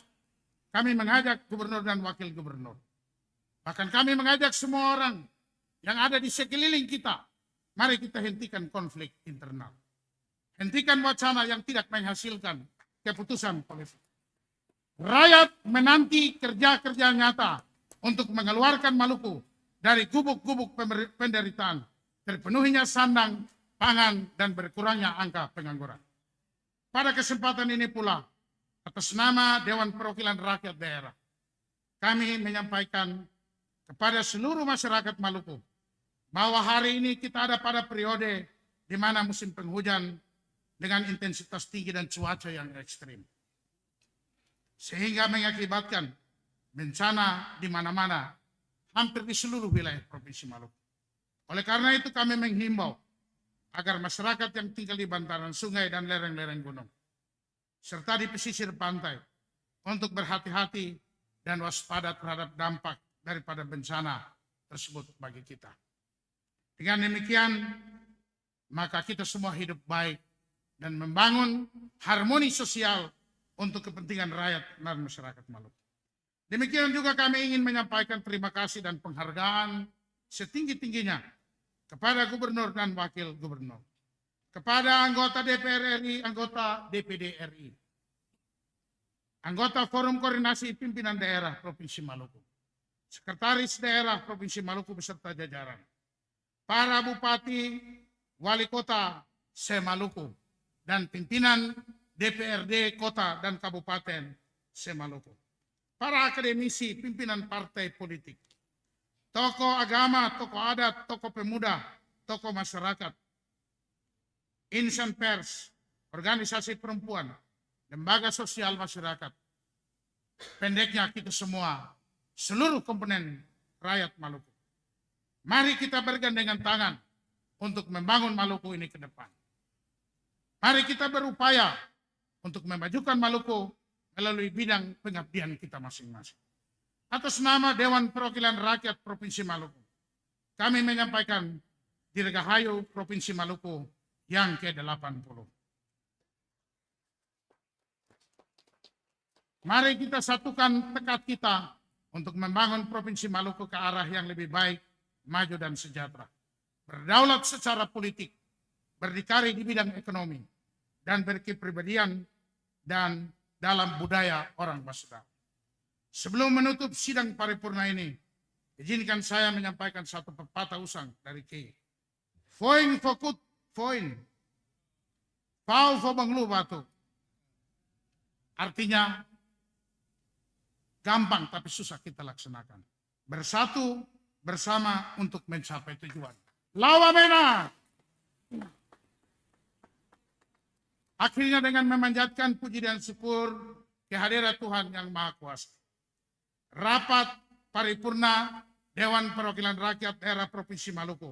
kami mengajak gubernur dan wakil gubernur. Bahkan kami mengajak semua orang yang ada di sekeliling kita. Mari kita hentikan konflik internal. Hentikan wacana yang tidak menghasilkan keputusan politik. Rakyat menanti kerja-kerja nyata untuk mengeluarkan Maluku dari gubuk-gubuk penderitaan, terpenuhinya sandang, pangan, dan berkurangnya angka pengangguran. Pada kesempatan ini pula, atas nama Dewan Perwakilan Rakyat Daerah, kami menyampaikan kepada seluruh masyarakat Maluku bahwa hari ini kita ada pada periode di mana musim penghujan dengan intensitas tinggi dan cuaca yang ekstrim. Sehingga mengakibatkan bencana di mana-mana, hampir di seluruh wilayah Provinsi Maluku. Oleh karena itu kami menghimbau agar masyarakat yang tinggal di bantaran sungai dan lereng-lereng gunung, serta di pesisir pantai, untuk berhati-hati dan waspada terhadap dampak daripada bencana tersebut bagi kita. Dengan demikian, maka kita semua hidup baik dan membangun harmoni sosial untuk kepentingan rakyat dan masyarakat Maluku. Demikian juga kami ingin menyampaikan terima kasih dan penghargaan setinggi-tingginya kepada gubernur dan wakil gubernur, kepada anggota DPR RI, anggota DPD RI, anggota Forum Koordinasi Pimpinan Daerah Provinsi Maluku, Sekretaris Daerah Provinsi Maluku beserta jajaran, para bupati, wali kota se-Maluku, dan pimpinan DPRD Kota dan Kabupaten se-Maluku, para akademisi, pimpinan partai politik, tokoh agama, tokoh adat, tokoh pemuda, tokoh masyarakat, insan pers, organisasi perempuan, lembaga sosial masyarakat, pendeknya kita semua, seluruh komponen rakyat Maluku. Mari kita bergandengan tangan untuk membangun Maluku ini ke depan. Mari kita berupaya untuk memajukan Maluku melalui bidang pengabdian kita masing-masing. Atas nama Dewan Perwakilan Rakyat Provinsi Maluku, kami menyampaikan Dirgahayu Provinsi Maluku yang ke-80. Mari kita satukan tekad kita untuk membangun Provinsi Maluku ke arah yang lebih baik, maju dan sejahtera. Berdaulat secara politik, berdikari di bidang ekonomi, dan berkepribadian dan dalam budaya orang Basudara. Sebelum menutup sidang paripurna ini, izinkan saya menyampaikan satu pepatah usang dari Kiai. Foing fokut foin, pau fobanglu batu. Artinya, gampang tapi susah kita laksanakan. Bersatu bersama untuk mencapai tujuan. Lawa mena. Akhirnya dengan memanjatkan puji dan syukur kehadiran Tuhan yang Maha Kuasa, rapat paripurna Dewan Perwakilan Rakyat Daerah Provinsi Maluku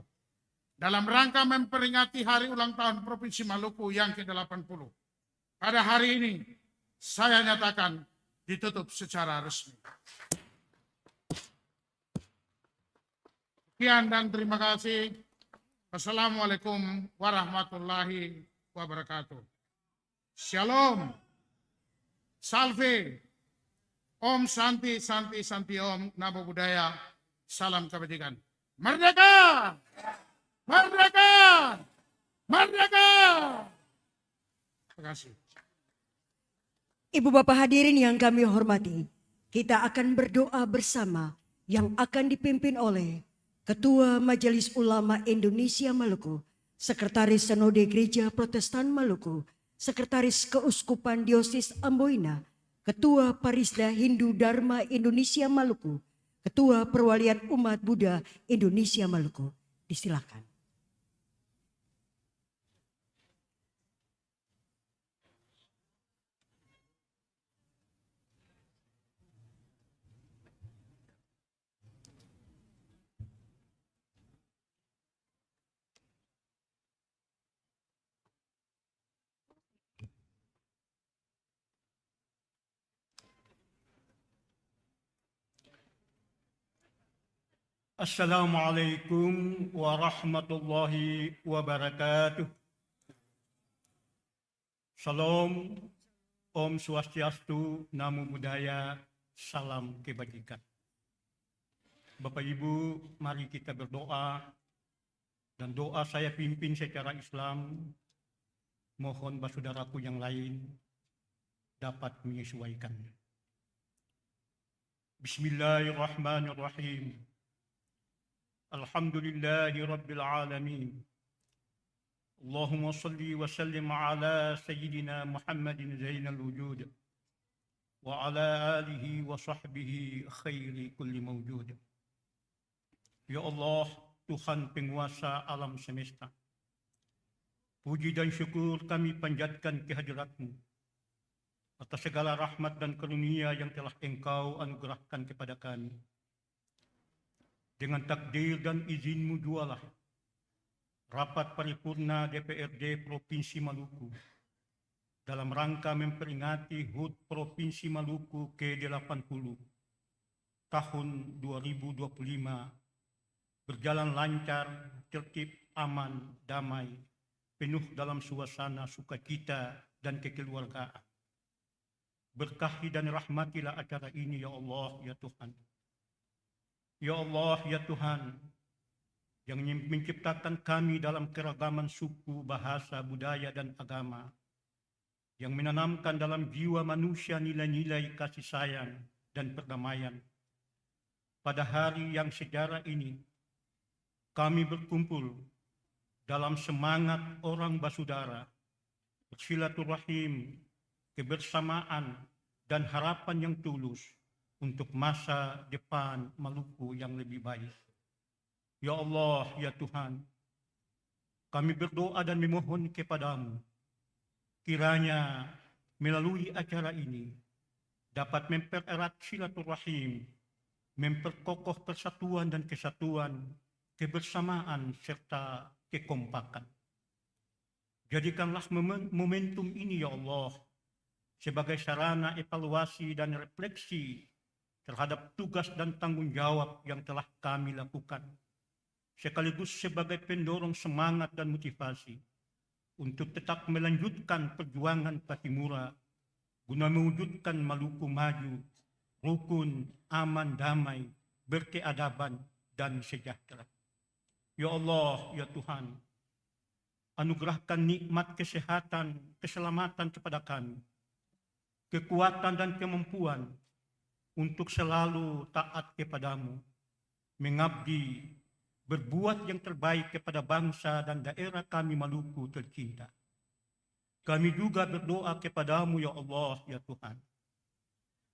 dalam rangka memperingati hari ulang tahun Provinsi Maluku yang ke-80. Pada hari ini saya nyatakan ditutup secara resmi. Sekian dan terima kasih. Wassalamualaikum warahmatullahi wabarakatuh. Shalom, salve, Om Santi, Santi, Santi Om, Namo Buddhaya, salam kebajikan. Merdeka! Merdeka! Merdeka! Terima kasih. Ibu Bapak hadirin yang kami hormati, kita akan berdoa bersama yang akan dipimpin oleh Ketua Majelis Ulama Indonesia Maluku, Sekretaris Sinode Gereja Protestan Maluku, Sekretaris Keuskupan Diosis Amboina, Ketua Parisda Hindu Dharma Indonesia Maluku, Ketua Perwalian Umat Buddha Indonesia Maluku. Disilakan. Assalamualaikum warahmatullahi wabarakatuh. Salam, Om Swastiastu, Namo Buddhaya, salam kebajikan. Bapak Ibu, mari kita berdoa, dan doa saya pimpin secara Islam. Mohon saudaraku yang lain dapat menyesuaikan. Bismillahirrahmanirrahim. Alhamdulillahi Rabbil Alamin. Allahumma salli wa sallim ala Sayyidina Muhammadin Zainal Wujud wa ala alihi wa sahbihi khairi kulli mawjud. Ya Allah, Tuhan penguasa alam semesta, puji dan syukur kami panjatkan kehadirat-Mu atas segala rahmat dan karunia yang telah Engkau anugerahkan kepada kami. Dengan takdir dan izin-Mu jualah rapat paripurna DPRD Provinsi Maluku dalam rangka memperingati HUT Provinsi Maluku ke-80 tahun 2025 berjalan lancar, tertib, aman, damai, penuh dalam suasana sukacita dan kekeluargaan. Berkahi dan rahmatilah acara ini, ya Allah, ya Tuhan. Ya Allah, ya Tuhan, yang menciptakan kami dalam keragaman suku, bahasa, budaya, dan agama, yang menanamkan dalam jiwa manusia nilai-nilai kasih sayang dan perdamaian. Pada hari yang sejarah ini, kami berkumpul dalam semangat orang basudara, bersilaturahim, kebersamaan, dan harapan yang tulus untuk masa depan Maluku yang lebih baik. Ya Allah, ya Tuhan, kami berdoa dan memohon kepada-Mu, kiranya melalui acara ini dapat mempererat silaturahim, memperkokoh persatuan dan kesatuan, kebersamaan serta kekompakan. Jadikanlah momentum ini, ya Allah, sebagai sarana evaluasi dan refleksi terhadap tugas dan tanggung jawab yang telah kami lakukan, sekaligus sebagai pendorong semangat dan motivasi untuk tetap melanjutkan perjuangan Patimura guna mewujudkan Maluku maju, rukun, aman, damai, berkeadaban, dan sejahtera. Ya Allah, ya Tuhan, anugerahkan nikmat kesehatan, keselamatan kepada kami, kekuatan dan kemampuan untuk selalu taat kepada-Mu, mengabdi, berbuat yang terbaik kepada bangsa dan daerah kami Maluku tercinta. Kami juga berdoa kepada-Mu, ya Allah, ya Tuhan.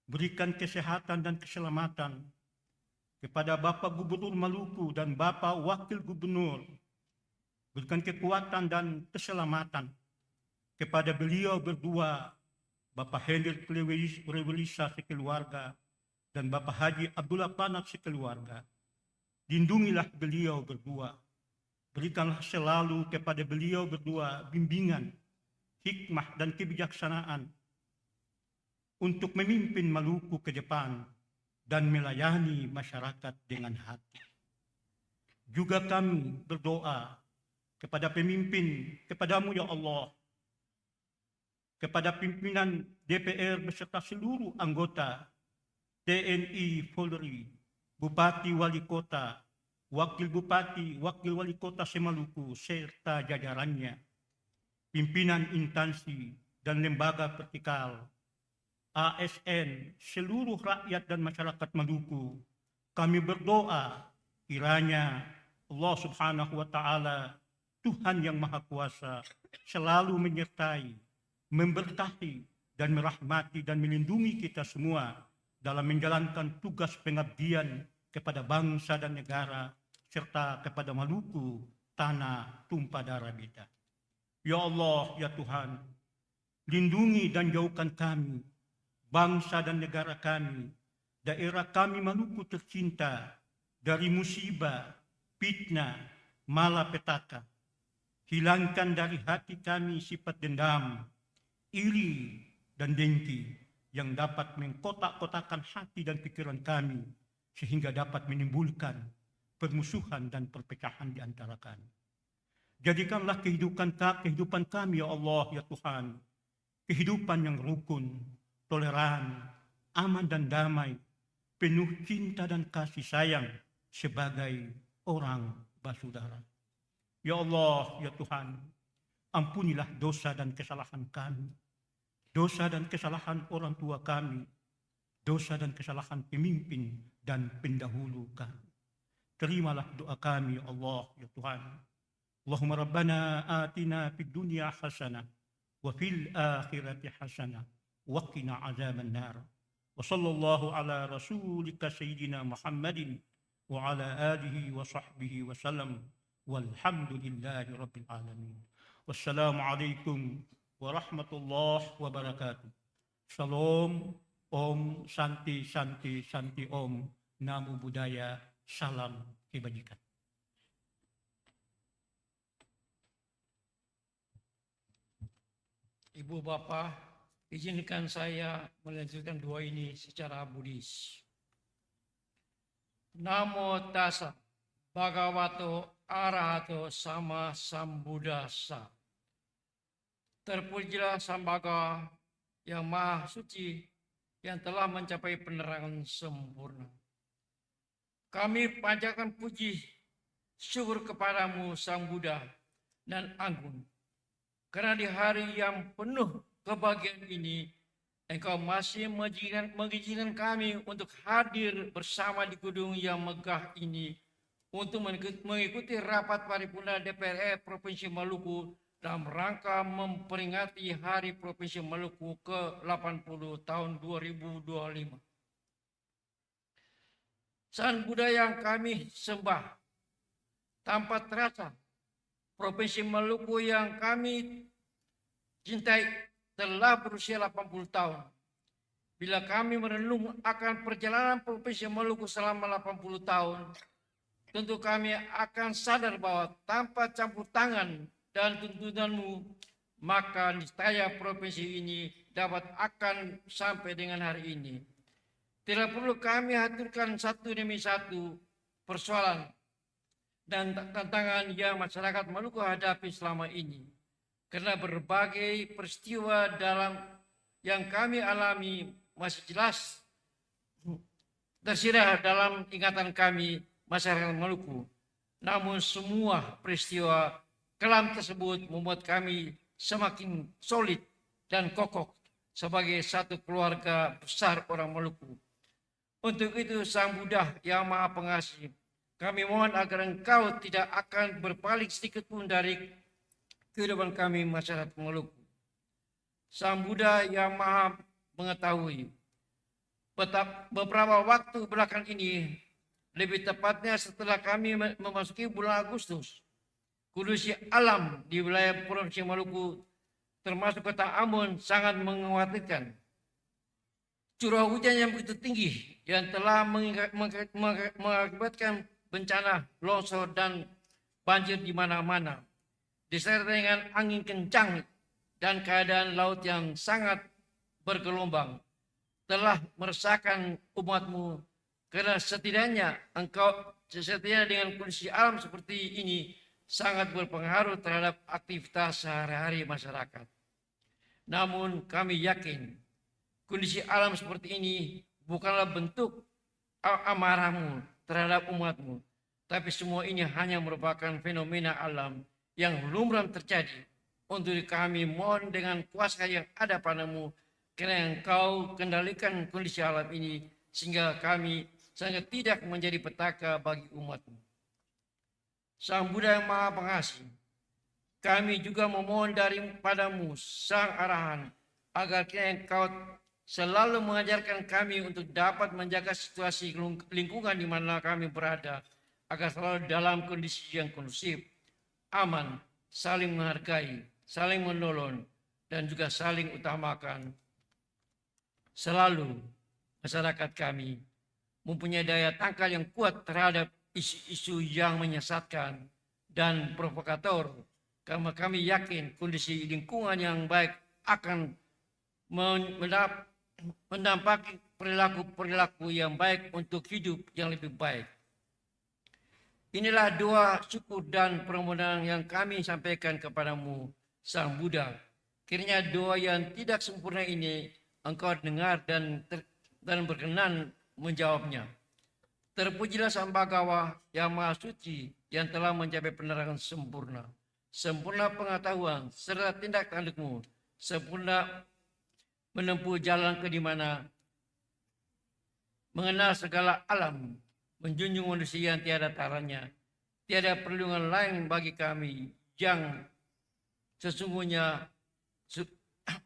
Berikan kesehatan dan keselamatan kepada Bapak Gubernur Maluku dan Bapak Wakil Gubernur. Berikan kekuatan dan keselamatan kepada beliau berdua, Bapak Hendrik Rewelisa sekeluarga dan Bapak Haji Abdullah Panat sekeluarga. Lindungilah beliau berdua. Berikanlah selalu kepada beliau berdua bimbingan, hikmah, dan kebijaksanaan untuk memimpin Maluku ke depan dan melayani masyarakat dengan hati. Juga kami berdoa kepada pemimpin, kepada-Mu, ya Allah, kepada pimpinan DPR beserta seluruh anggota TNI, Polri, Bupati, Wali Kota, Wakil Bupati, Wakil Wali Kota Semaluku, serta jajarannya, pimpinan instansi dan lembaga vertikal, ASN, seluruh rakyat dan masyarakat Maluku. Kami berdoa kiranya Allah Subhanahu wa Ta'ala, Tuhan yang Maha Kuasa, selalu menyertai, memberkahi, dan merahmati dan melindungi kita semua dalam menjalankan tugas pengabdian kepada bangsa dan negara, serta kepada Maluku, tanah tumpah darah kita. Ya Allah, ya Tuhan, lindungi dan jauhkan kami, bangsa dan negara kami, daerah kami Maluku tercinta, dari musibah, fitnah, malapetaka. Hilangkan dari hati kami sifat dendam, iri, dan dengki yang dapat mengkotak-kotakan hati dan pikiran kami, sehingga dapat menimbulkan permusuhan dan perpecahan di antara kami. Jadikanlah kehidupan kami, ya Allah, ya Tuhan, kehidupan yang rukun, toleran, aman dan damai, penuh cinta dan kasih sayang sebagai orang bersaudara. Ya Allah, ya Tuhan, ampunilah dosa dan kesalahan kami, dosa dan kesalahan orang tua kami, dosa dan kesalahan pemimpin dan pendahulu kami. Terimalah doa kami, ya Allah, ya Tuhan. Allahumma rabbana atina fid dunya hasanah wa fil akhirati hasanah wa qina azaban nar. Wa sallallahu ala rasulika sayyidina Muhammadin wa ala alihi wa sahbihi wa sallam. Walhamdulillahi rabbil alamin. Wassalamu alaikum warahmatullahi wabarakatuh. Shalom, Om, Santi, Santi, Santi Om, Namo Buddhaya, Salam Kebajikan. Ibu Bapak, izinkan saya melanjutkan doa ini secara Buddhis. Namo tassa bhagavato arahato sama sambuddhassa. Terpujilah Sang Bhagawa yang Maha Suci yang telah mencapai penerangan sempurna. Kami panjatkan puji syukur kepadamu Sang Buddha dan Anggun. Karena di hari yang penuh kebahagiaan ini, Engkau masih mengizinkan kami untuk hadir bersama di gedung yang megah ini untuk mengikuti rapat paripurna DPR Provinsi Maluku dalam rangka memperingati Hari Provinsi Maluku ke-80 tahun 2025. Sang Buddha yang kami sembah, tanpa terasa Provinsi Maluku yang kami cintai telah berusia 80 tahun. Bila kami merenung akan perjalanan Provinsi Maluku selama 80 tahun, tentu kami akan sadar bahwa tanpa campur tangan dan tuntunanmu, maka niscaya provinsi ini dapat akan sampai dengan hari ini. Tidak perlu kami aturkan satu demi satu persoalan dan tantangan yang masyarakat Maluku hadapi selama ini. Karena berbagai peristiwa yang kami alami masih jelas tersirat dalam ingatan kami masyarakat Maluku. Namun semua peristiwa kelam tersebut membuat kami semakin solid dan kokoh sebagai satu keluarga besar orang Maluku. Untuk itu Sang Buddha yang Maha Pengasih, kami mohon agar Engkau tidak akan berpaling sedikit pun dari kehidupan kami masyarakat Maluku. Sang Buddha yang Maha Mengetahui, beberapa waktu belakang ini, lebih tepatnya setelah kami memasuki bulan Agustus, kondisi alam di wilayah Provinsi Maluku termasuk kota Ambon sangat mengkhawatirkan. Curah hujan yang begitu tinggi yang telah mengakibatkan bencana longsor dan banjir di mana-mana, disertai dengan angin kencang dan keadaan laut yang sangat bergelombang, telah meresahkan umatmu. Karena setidaknya dengan kondisi alam seperti ini sangat berpengaruh terhadap aktivitas sehari-hari masyarakat. Namun kami yakin kondisi alam seperti ini bukanlah bentuk amarahmu terhadap umatmu, tapi semua ini hanya merupakan fenomena alam yang lumrah terjadi. Untuk kami mohon dengan kuasa yang ada padamu, karena Engkau kendalikan kondisi alam ini sehingga kami sangat tidak menjadi petaka bagi umatmu. Sang Buddha yang Maha Pengasih, kami juga memohon daripadamu Sang Arahan agar Engkau selalu mengajarkan kami untuk dapat menjaga situasi lingkungan di mana kami berada, agar selalu dalam kondisi yang kondusif, aman, saling menghargai, saling menolong, dan juga saling utamakan. Selalu masyarakat kami mempunyai daya tangkal yang kuat terhadap isu-isu yang menyesatkan dan provokator. Karena kami yakin kondisi lingkungan yang baik akan mendampaki perilaku-perilaku yang baik untuk hidup yang lebih baik. Inilah doa syukur dan permohonan yang kami sampaikan kepadamu, Sang Buddha. Kiranya doa yang tidak sempurna ini Engkau dengar dan berkenan menjawabnya. Terpujilah Sang Bhagawa yang Maha Suci yang telah mencapai penerangan sempurna. Sempurna pengetahuan serta tindak tandukmu. Sempurna menempuh jalan ke di mana mengenal segala alam, menjunjung manusia yang tiada taranya. Tiada perlindungan lain bagi kami yang sesungguhnya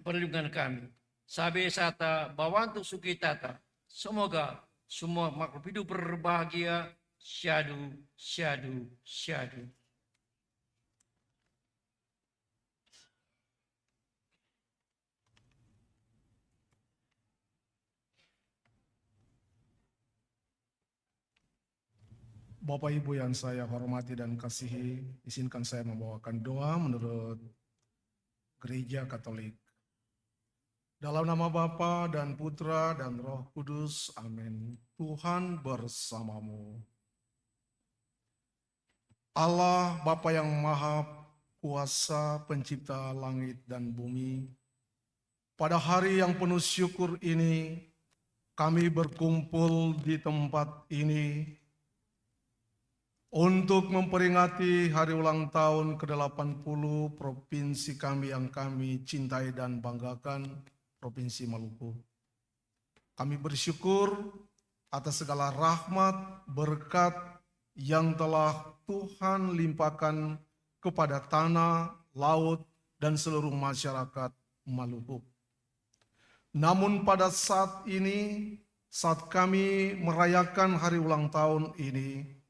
perlindungan kami. Sabe sata bawantu sukitata. Semoga semua makhluk hidup berbahagia. Syadu, syadu, syadu. Bapak Ibu yang saya hormati dan kasihi, izinkan saya membawakan doa menurut Gereja Katolik. Dalam nama Bapa dan Putra dan Roh Kudus, amin. Tuhan bersamamu. Allah Bapa yang Maha Kuasa, Pencipta langit dan bumi, pada hari yang penuh syukur ini, kami berkumpul di tempat ini untuk memperingati hari ulang tahun ke-80 provinsi kami yang kami cintai dan banggakan, Provinsi Maluku. Kami bersyukur atas segala rahmat, berkat yang telah Tuhan limpahkan kepada tanah, laut, dan seluruh masyarakat Maluku. Namun pada saat ini, saat kami merayakan hari ulang tahun ini,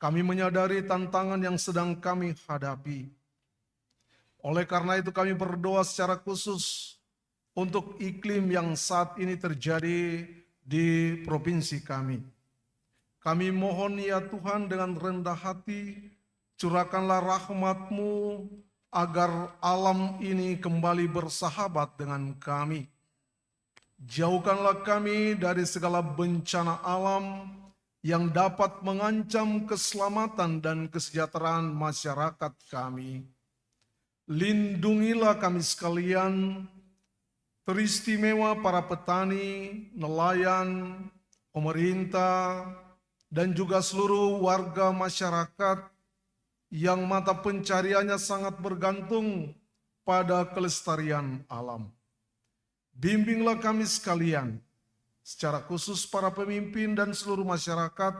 kami menyadari tantangan yang sedang kami hadapi. Oleh karena itu kami berdoa secara khusus untuk iklim yang saat ini terjadi di provinsi kami. Kami mohon ya Tuhan dengan rendah hati, curahkanlah rahmat-Mu agar alam ini kembali bersahabat dengan kami. Jauhkanlah kami dari segala bencana alam yang dapat mengancam keselamatan dan kesejahteraan masyarakat kami. Lindungilah kami sekalian, teristimewa para petani, nelayan, pemerintah, dan juga seluruh warga masyarakat yang mata pencariannya sangat bergantung pada kelestarian alam. Bimbinglah kami sekalian, secara khusus para pemimpin dan seluruh masyarakat,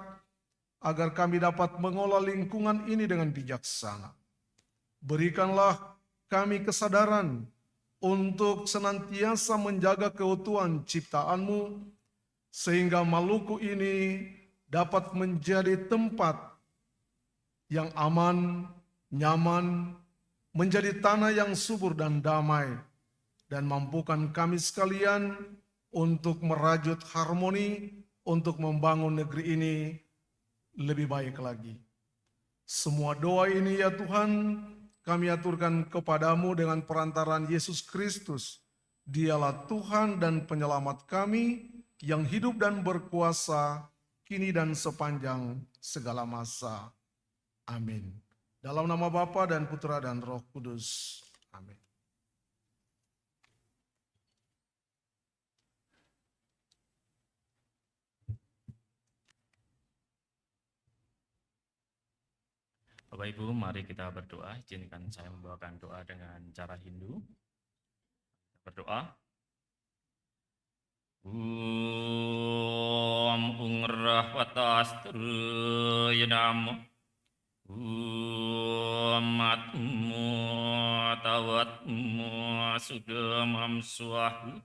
agar kami dapat mengolah lingkungan ini dengan bijaksana. Berikanlah kami kesadaran untuk senantiasa menjaga keutuhan ciptaan-Mu, sehingga Maluku ini dapat menjadi tempat yang aman, nyaman, menjadi tanah yang subur dan damai, dan mampukan kami sekalian untuk merajut harmoni, untuk membangun negeri ini lebih baik lagi. Semua doa ini ya Tuhan, kami aturkan kepadamu dengan perantaraan Yesus Kristus. Dialah Tuhan dan penyelamat kami yang hidup dan berkuasa kini dan sepanjang segala masa. Amin. Dalam nama Bapa dan Putra dan Roh Kudus. Amin. Bapak Ibu, mari kita berdoa. Izinkan saya membawakan doa dengan cara Hindu. Berdoa. Ungrah watastru yadam. Matmu tawatmu sudamam swahu.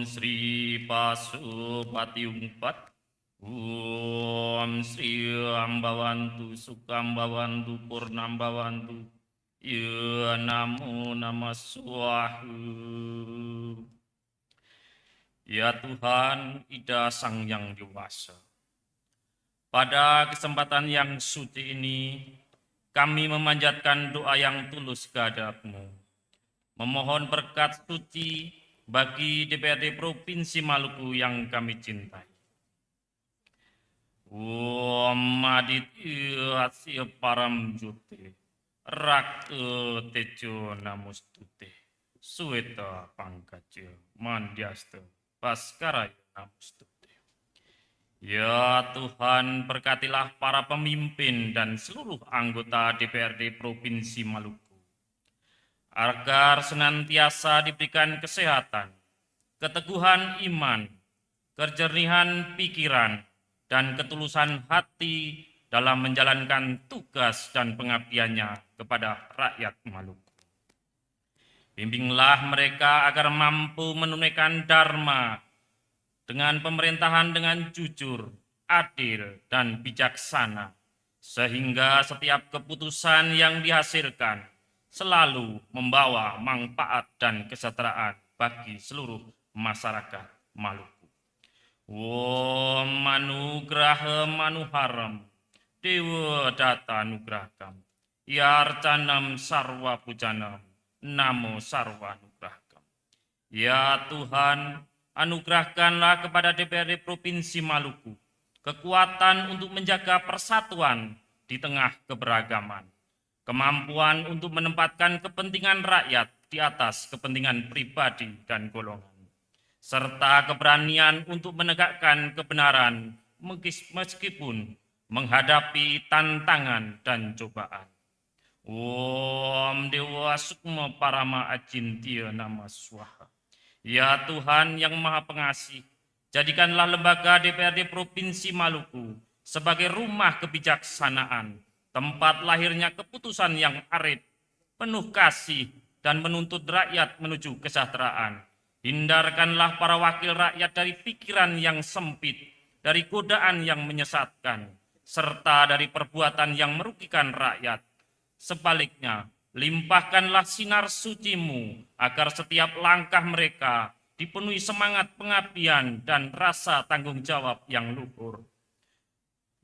Sri Pasupati Umpat. Sri Ambawantu Sukam Bawantu Purnam Bawantu Ya Namo Namah Swahu. Ya Tuhan, Ida Sang Yang Dewasa, pada kesempatan yang suci ini kami memanjatkan doa yang tulus kehadap-Mu, memohon berkat suci bagi DPRD Provinsi Maluku yang kami cintai. Madit asya param jute rak tejo namustute sueta pangkaja mandiaste paskaraya namustute. Ya Tuhan, berkatilah para pemimpin dan seluruh anggota DPRD Provinsi Maluku agar senantiasa diberikan kesehatan, keteguhan iman, kejernihan pikiran, dan ketulusan hati dalam menjalankan tugas dan pengabdiannya kepada rakyat Maluku. Bimbinglah mereka agar mampu menunaikan dharma dengan pemerintahan dengan jujur, adil, dan bijaksana, sehingga setiap keputusan yang dihasilkan selalu membawa manfaat dan kesejahteraan bagi seluruh masyarakat Maluku. Om anugraha manuharam, dewa data anugrahkam, yarcanam sarwa pujanam, namo sarwa anugrahkam. Ya Tuhan, anugerahkanlah kepada DPRD Provinsi Maluku kekuatan untuk menjaga persatuan di tengah keberagaman, kemampuan untuk menempatkan kepentingan rakyat di atas kepentingan pribadi dan golongan, serta keberanian untuk menegakkan kebenaran meskipun menghadapi tantangan dan cobaan. Om Dewa Sukma Parama Acintya Nama Swaha. Ya Tuhan yang Maha Pengasih, jadikanlah lembaga DPRD Provinsi Maluku sebagai rumah kebijaksanaan, tempat lahirnya keputusan yang arif, penuh kasih, dan menuntut rakyat menuju kesejahteraan. Hindarkanlah para wakil rakyat dari pikiran yang sempit, dari godaan yang menyesatkan, serta dari perbuatan yang merugikan rakyat. Sebaliknya, limpahkanlah sinar suci-Mu agar setiap langkah mereka dipenuhi semangat pengabdian dan rasa tanggung jawab yang luhur.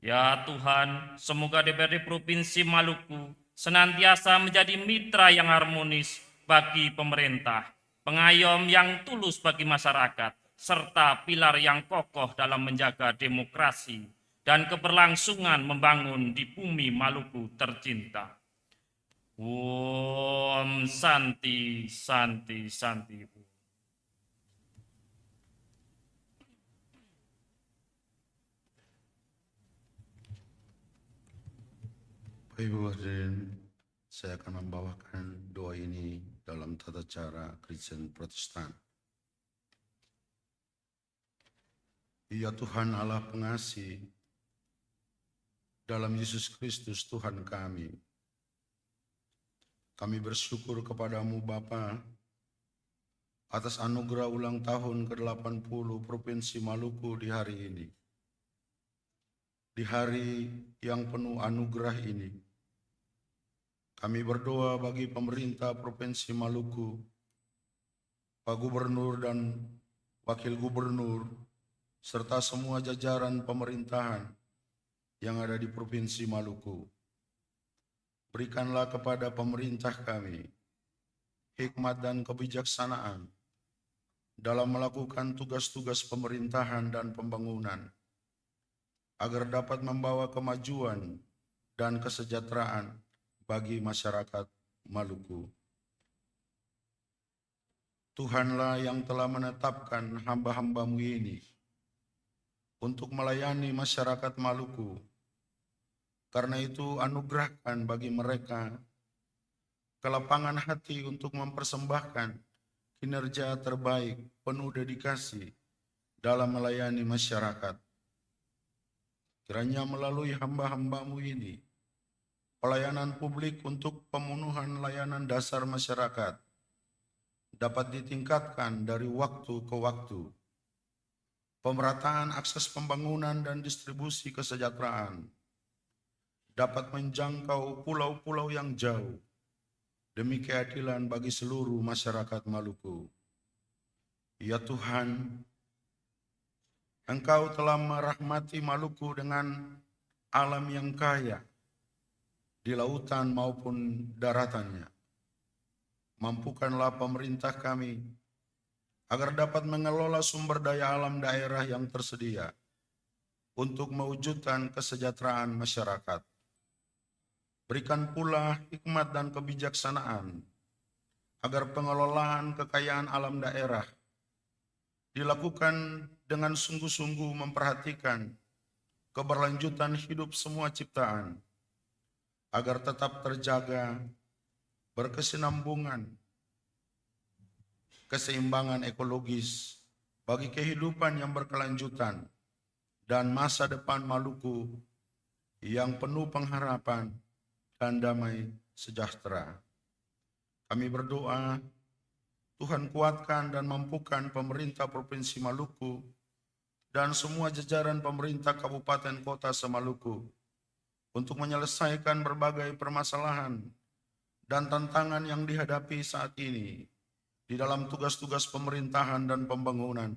Ya Tuhan, semoga DPRD Provinsi Maluku senantiasa menjadi mitra yang harmonis bagi pemerintah, pengayom yang tulus bagi masyarakat, serta pilar yang kokoh dalam menjaga demokrasi dan keberlangsungan membangun di bumi Maluku tercinta. Om Santi, Santi, Santi. Bapak Ibu hadirin, saya akan membawakan doa ini dalam tata cara Kristen Protestan. Ya Tuhan Allah pengasih, dalam Yesus Kristus Tuhan kami bersyukur kepadamu Bapa atas anugerah ulang tahun ke-80 Provinsi Maluku di hari ini. Di hari yang penuh anugerah ini, kami berdoa bagi pemerintah Provinsi Maluku, Pak Gubernur dan Wakil Gubernur, serta semua jajaran pemerintahan yang ada di Provinsi Maluku. Berikanlah kepada pemerintah kami hikmat dan kebijaksanaan dalam melakukan tugas-tugas pemerintahan dan pembangunan, agar dapat membawa kemajuan dan kesejahteraan bagi masyarakat Maluku. Tuhanlah yang telah menetapkan hamba-hamba-Mu ini untuk melayani masyarakat Maluku. Karena itu anugerahkan bagi mereka kelapangan hati untuk mempersembahkan kinerja terbaik penuh dedikasi dalam melayani masyarakat. Kiranya melalui hamba-hamba-Mu ini, pelayanan publik untuk pemenuhan layanan dasar masyarakat dapat ditingkatkan dari waktu ke waktu. Pemerataan akses pembangunan dan distribusi kesejahteraan dapat menjangkau pulau-pulau yang jauh demi keadilan bagi seluruh masyarakat Maluku. Ya Tuhan, Engkau telah merahmati Maluku dengan alam yang kaya di lautan maupun daratannya. Mampukanlah pemerintah kami agar dapat mengelola sumber daya alam daerah yang tersedia untuk mewujudkan kesejahteraan masyarakat. Berikan pula hikmat dan kebijaksanaan agar pengelolaan kekayaan alam daerah dilakukan dengan sungguh-sungguh memperhatikan keberlanjutan hidup semua ciptaan, agar tetap terjaga berkesinambungan, keseimbangan ekologis bagi kehidupan yang berkelanjutan dan masa depan Maluku yang penuh pengharapan dan damai sejahtera. Kami berdoa, Tuhan kuatkan dan mampukan pemerintah Provinsi Maluku dan semua jajaran pemerintah Kabupaten Kota se-Maluku untuk menyelesaikan berbagai permasalahan dan tantangan yang dihadapi saat ini di dalam tugas-tugas pemerintahan dan pembangunan,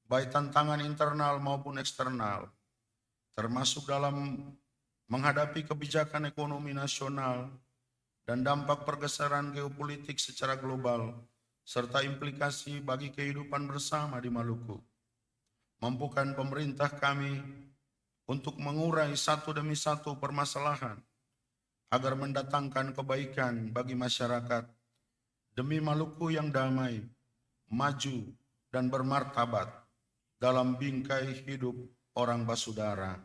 baik tantangan internal maupun eksternal, termasuk dalam menghadapi kebijakan ekonomi nasional dan dampak pergeseran geopolitik secara global, serta implikasi bagi kehidupan bersama di Maluku. Mampukan pemerintah kami untuk mengurai satu demi satu permasalahan agar mendatangkan kebaikan bagi masyarakat demi Maluku yang damai, maju, dan bermartabat dalam bingkai hidup orang basudara.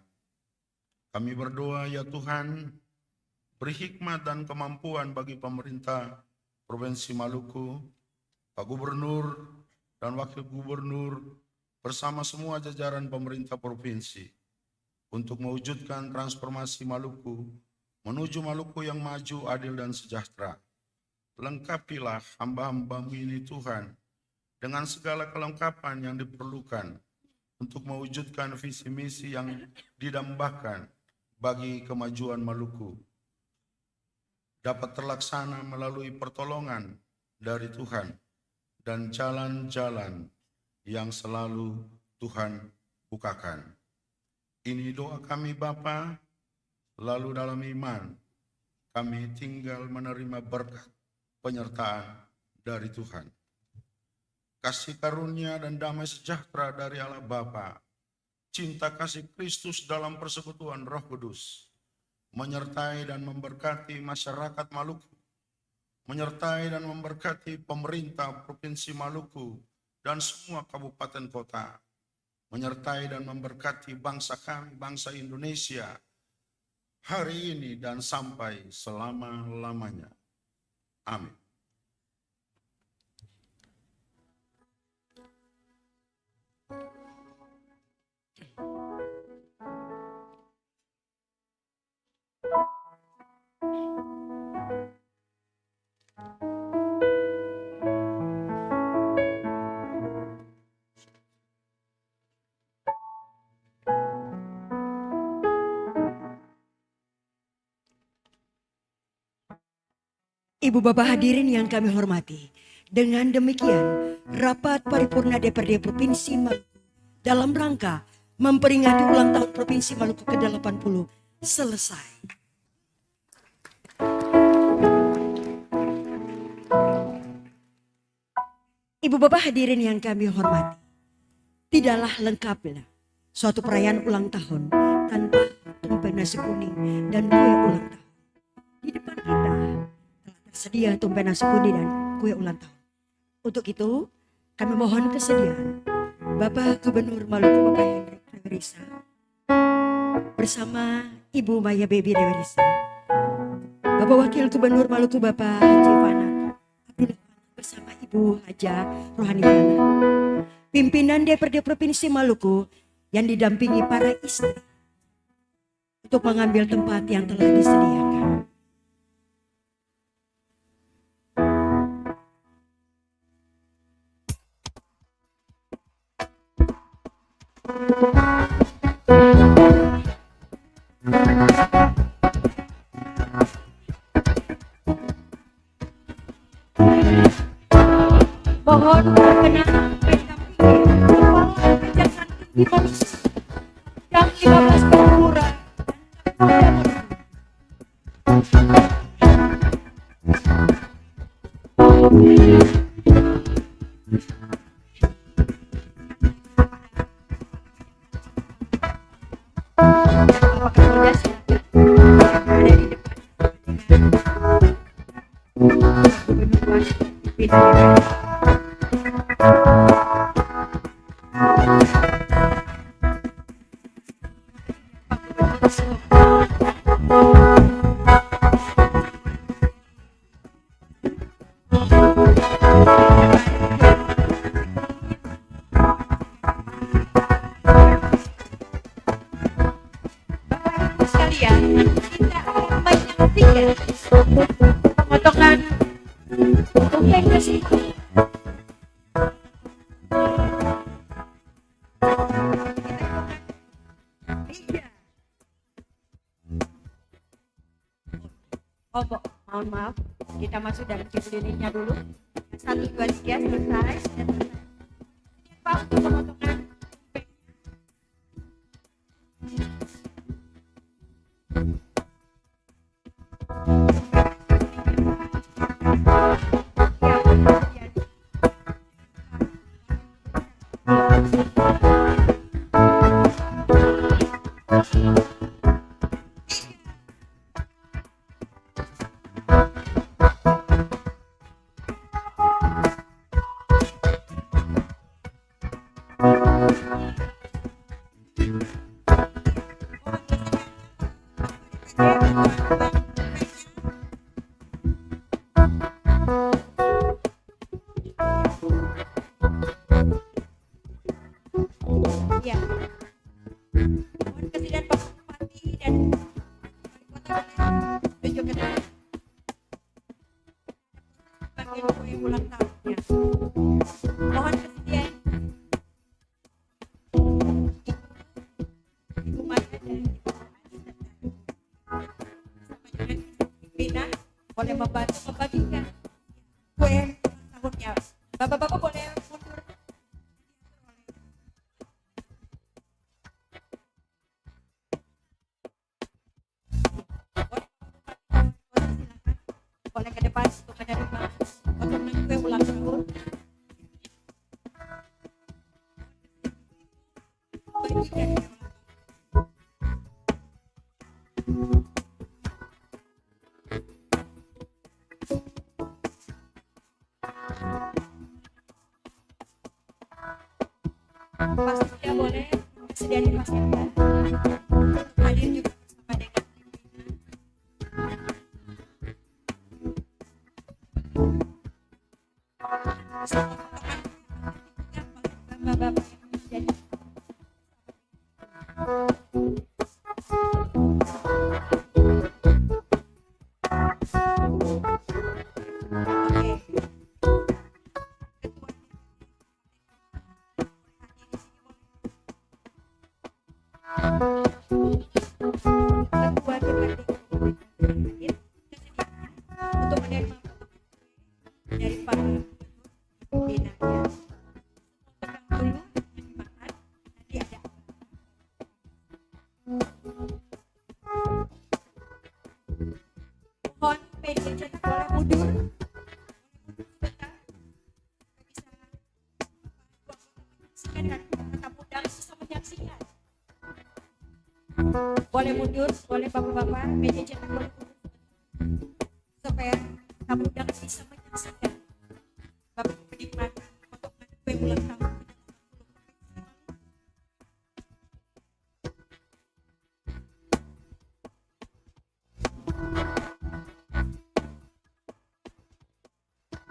Kami berdoa, ya Tuhan, beri hikmat dan kemampuan bagi pemerintah Provinsi Maluku, Pak Gubernur dan Wakil Gubernur bersama semua jajaran pemerintah provinsi untuk mewujudkan transformasi Maluku menuju Maluku yang maju, adil, dan sejahtera. Lengkapilah hamba-hamba-Mu ini Tuhan dengan segala kelengkapan yang diperlukan untuk mewujudkan visi misi yang didambakan bagi kemajuan Maluku dapat terlaksana melalui pertolongan dari Tuhan dan jalan-jalan yang selalu Tuhan bukakan. Ini doa kami Bapa, lalu dalam iman kami tinggal menerima berkat penyertaan dari Tuhan. Kasih karunia dan damai sejahtera dari Allah Bapa, cinta kasih Kristus dalam persekutuan Roh Kudus, menyertai dan memberkati masyarakat Maluku, menyertai dan memberkati pemerintah Provinsi Maluku dan semua kabupaten kota, menyertai dan memberkati bangsa kami, bangsa Indonesia, hari ini dan sampai selama-lamanya. Amin. Ibu Bapak hadirin yang kami hormati, dengan demikian rapat paripurna DPRD Provinsi Maluku dalam rangka memperingati ulang tahun Provinsi Maluku ke-80 selesai. Ibu Bapak hadirin yang kami hormati, tidaklah lengkaplah suatu perayaan ulang tahun tanpa tumpeng nasi kuning dan kue ulang tahun. Di depan kita tersedia tumpeng nasi kuning dan kue ulang tahun. Untuk itu, kami mohon kesediaan Bapak Gubernur Maluku, Bapak Hendrik Rewerisa, bersama Ibu Maya Baby Rewerisa, Bapak Wakil Gubernur Maluku, Bapak Haji Fanat Abdullah, bersama Ibu Haja Rohani Fanat, pimpinan DPRD Provinsi Maluku yang didampingi para istri untuk mengambil tempat yang telah disediakan. Mohon berkenan mendampingi Kepala Kejaksaan Tinggi Maluku yang 15 Perlura ketiga, pemotongan tumpeng nasi. Oh, mohon maaf, kita masuk dalam lilin-lilinnya dulu. 1, 2, 3, selesai. Pak, untuk pemotongan. Ya. Mohon kesediaan Pak Bupati dan Wali Kota tunjukkan bagian kue ulang tahunnya. Mohon kesediaan Ibu Maya dan Ibu pimpinan boleh membantu membagikan kue ulang tahunnya. Bapak-bapak boleh mundur. Boleh ke depan untuk menerima potongan kue ulang tahun. Bagikan ya. Pastinya boleh sedia dipastikan. Hadir juga bersama dengan bapak-bapak yang jadi ketua DPRD hadir untuk menerima dari para pimpinannya. Potong dulu dimakan, nanti ada mohon media cetak boleh mundur sebentar. Bisa menyaksikan dan tamu undangan bisa menyaksikan. Boleh mundur, boleh bapak-bapak, media cetak boleh mundur supaya tamu undangan bisa menyaksikan bapak menikmati potongan kue ulang tahun.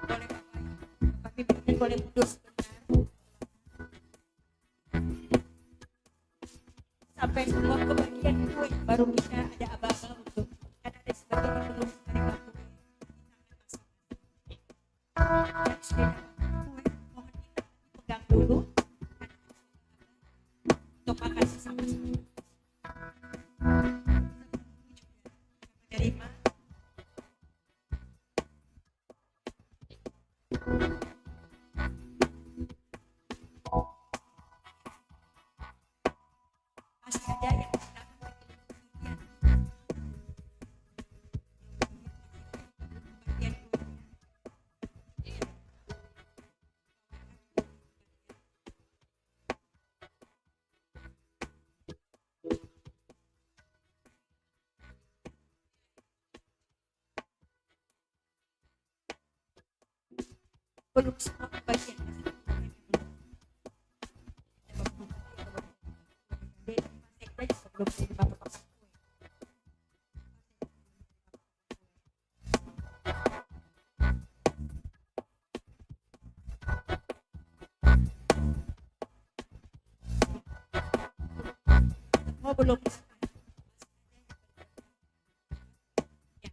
Boleh bapak pimpinan boleh mundur sebentar sampai semua kebagian kue, baru kita ada aba-aba untuk karena ada sebagian yang belum menerima kue. Yang sudah dapat kue, mohon kita pegang dulu untuk makan bersama-sama. Menerima masih ada yang bagian kuenya. Belum semua bagian belum terima potongan kue. Oh belum. Ya.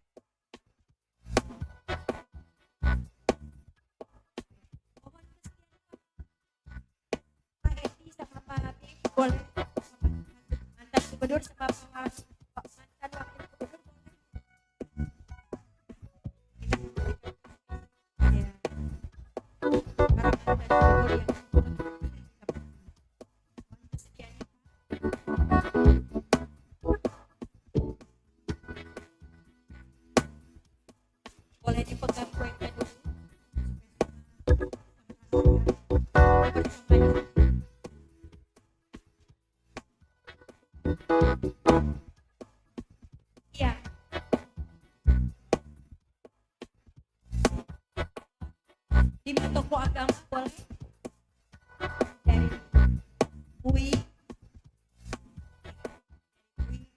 boleh mantan gubernur sama mantan wakil gubernur ya, para mantan gubernur yang kesediaannya boleh dipegang kuenya dulu. Iya. 5 tokoh agama boleh dari UI,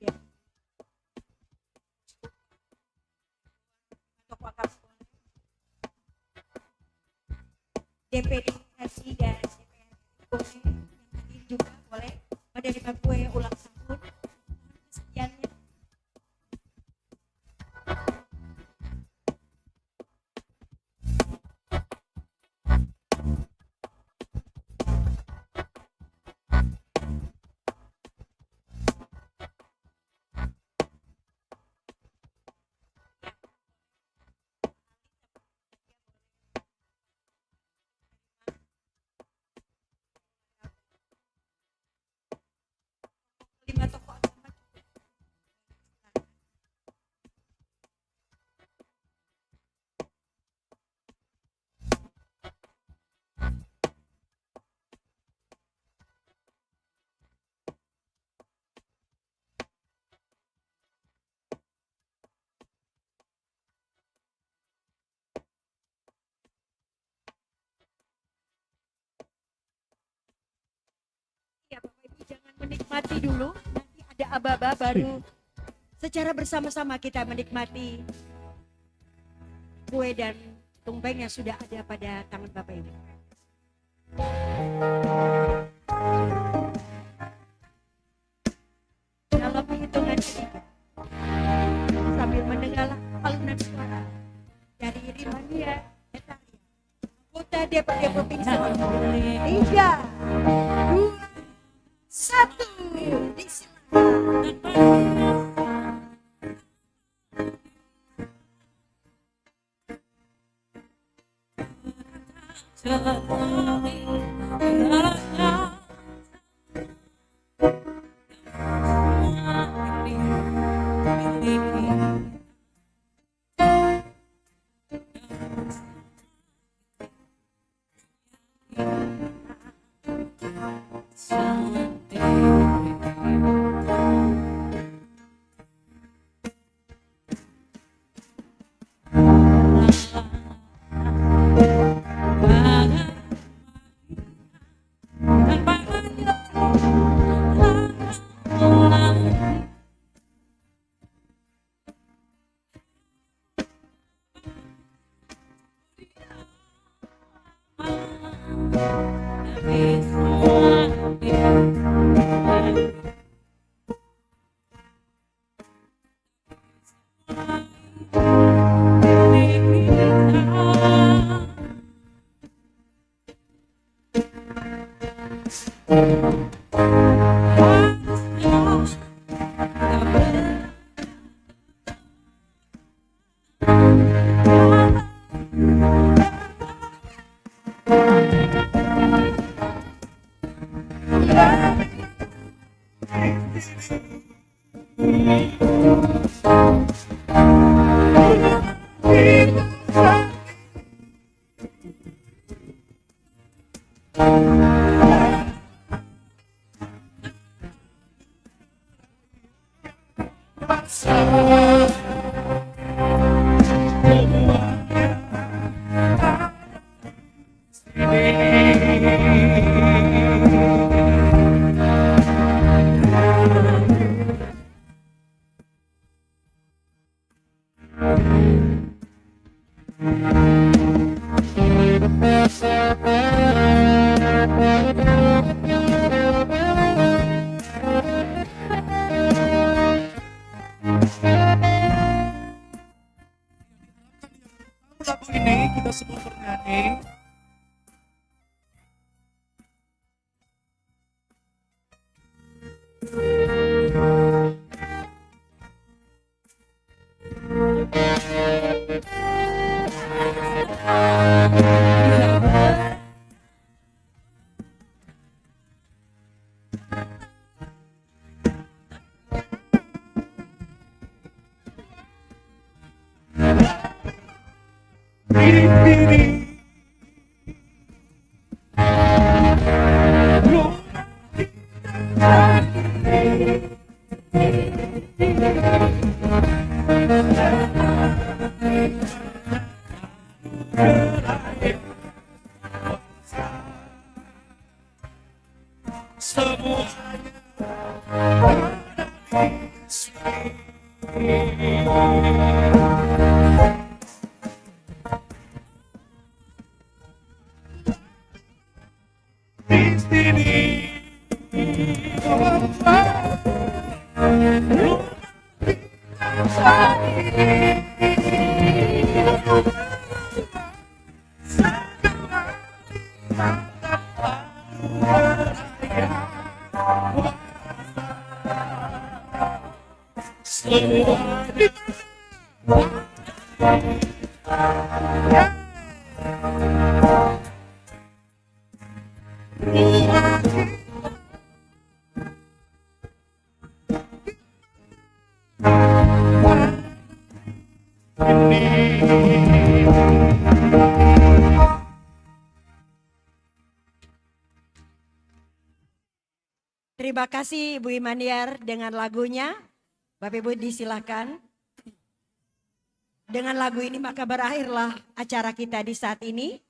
ya. Tokoh agama boleh. DPD RI dan DPR boleh, yang hadir juga boleh menerima kue ulang tahun. Kesediaannya lima tokoh agama juga. Ya, Bapak Ibu jangan menikmati dulu, nanti ada aba-aba baru secara bersama-sama kita menikmati kue dan tumpeng yang sudah ada pada tangan Bapak Ibu. Dalam hitungan ketiga, sambil mendengar alunan suara dari Rimania Etaria, Kota DPRD Provinsi Maluku. 3, 2, 1, disilakan. Lagu ini kita semua bernyanyi. Terima kasih Ibu Imaniar dengan lagunya. Bapak Ibu disilakan. Dengan lagu ini maka berakhirlah acara kita di saat ini.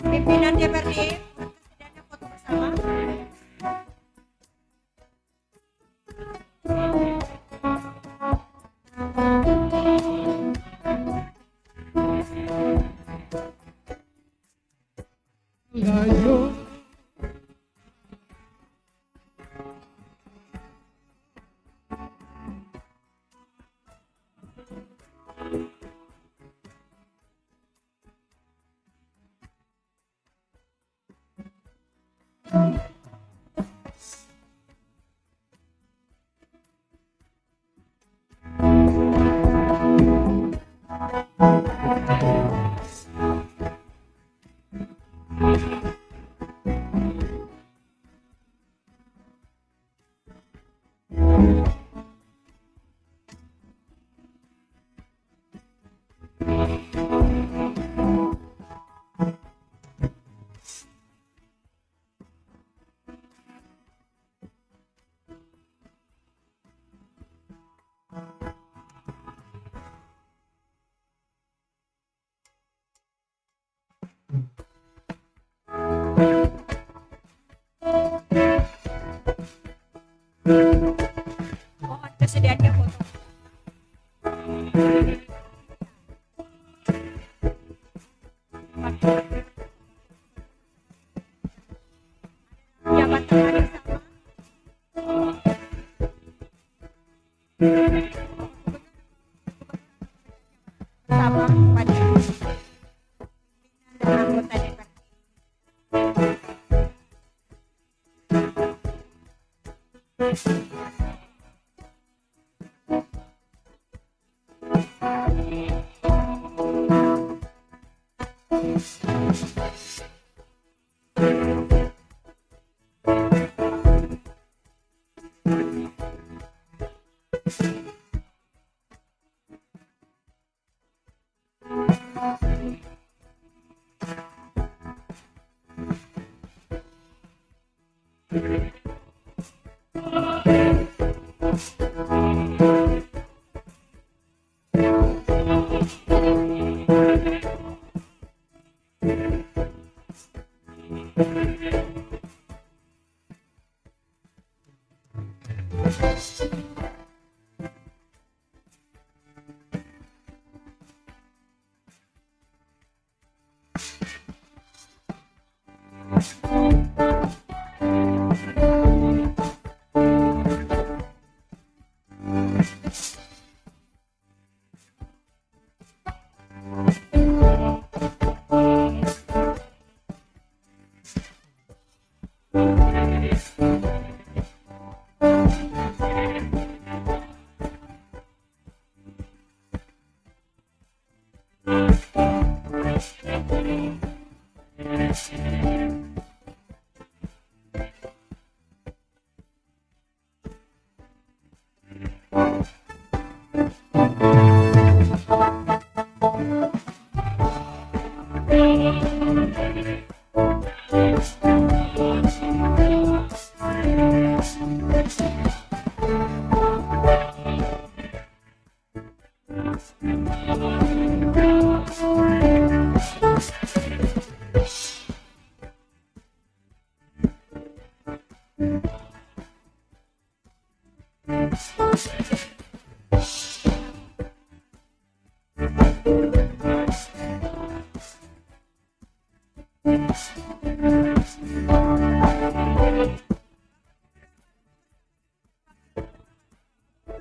Pimpinan DPRD, presidennya foto bersama. Mohon kesediaannya foto. Jabat tangan sama pada dan anggota DPR.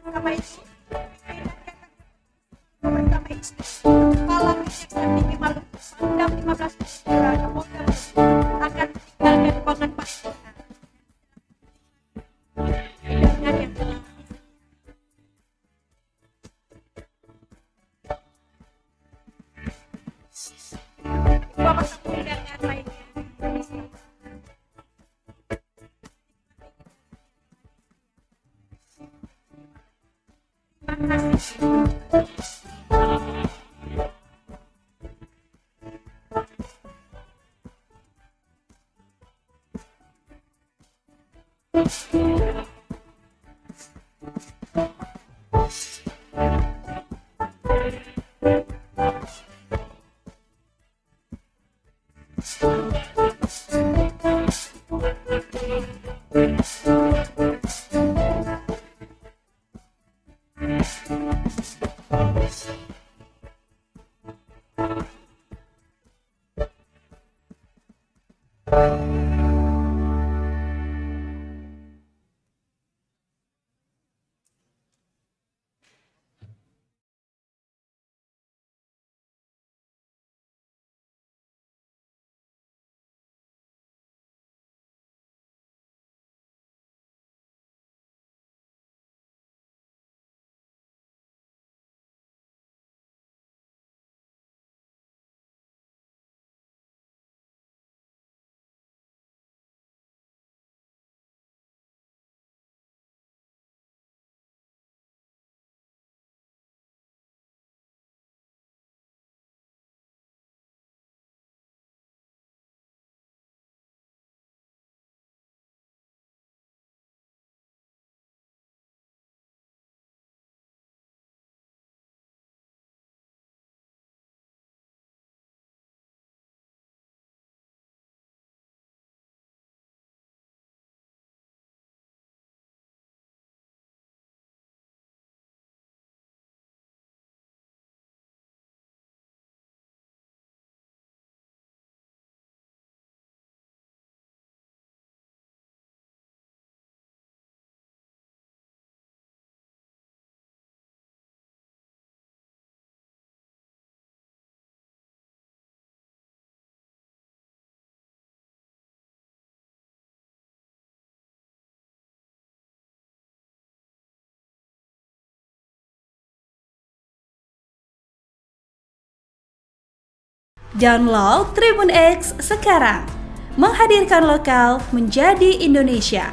Bersama itu, bersama itu, Kepala Kejaksaan Tinggi Maluku, Pangdam 15 Jepara, Kapolda akan meninggalkan ruangan paripurna. Dengan yang telah dua persatu undangan lainnya. Terima kasih. Download Tribun X sekarang, menghadirkan lokal menjadi Indonesia.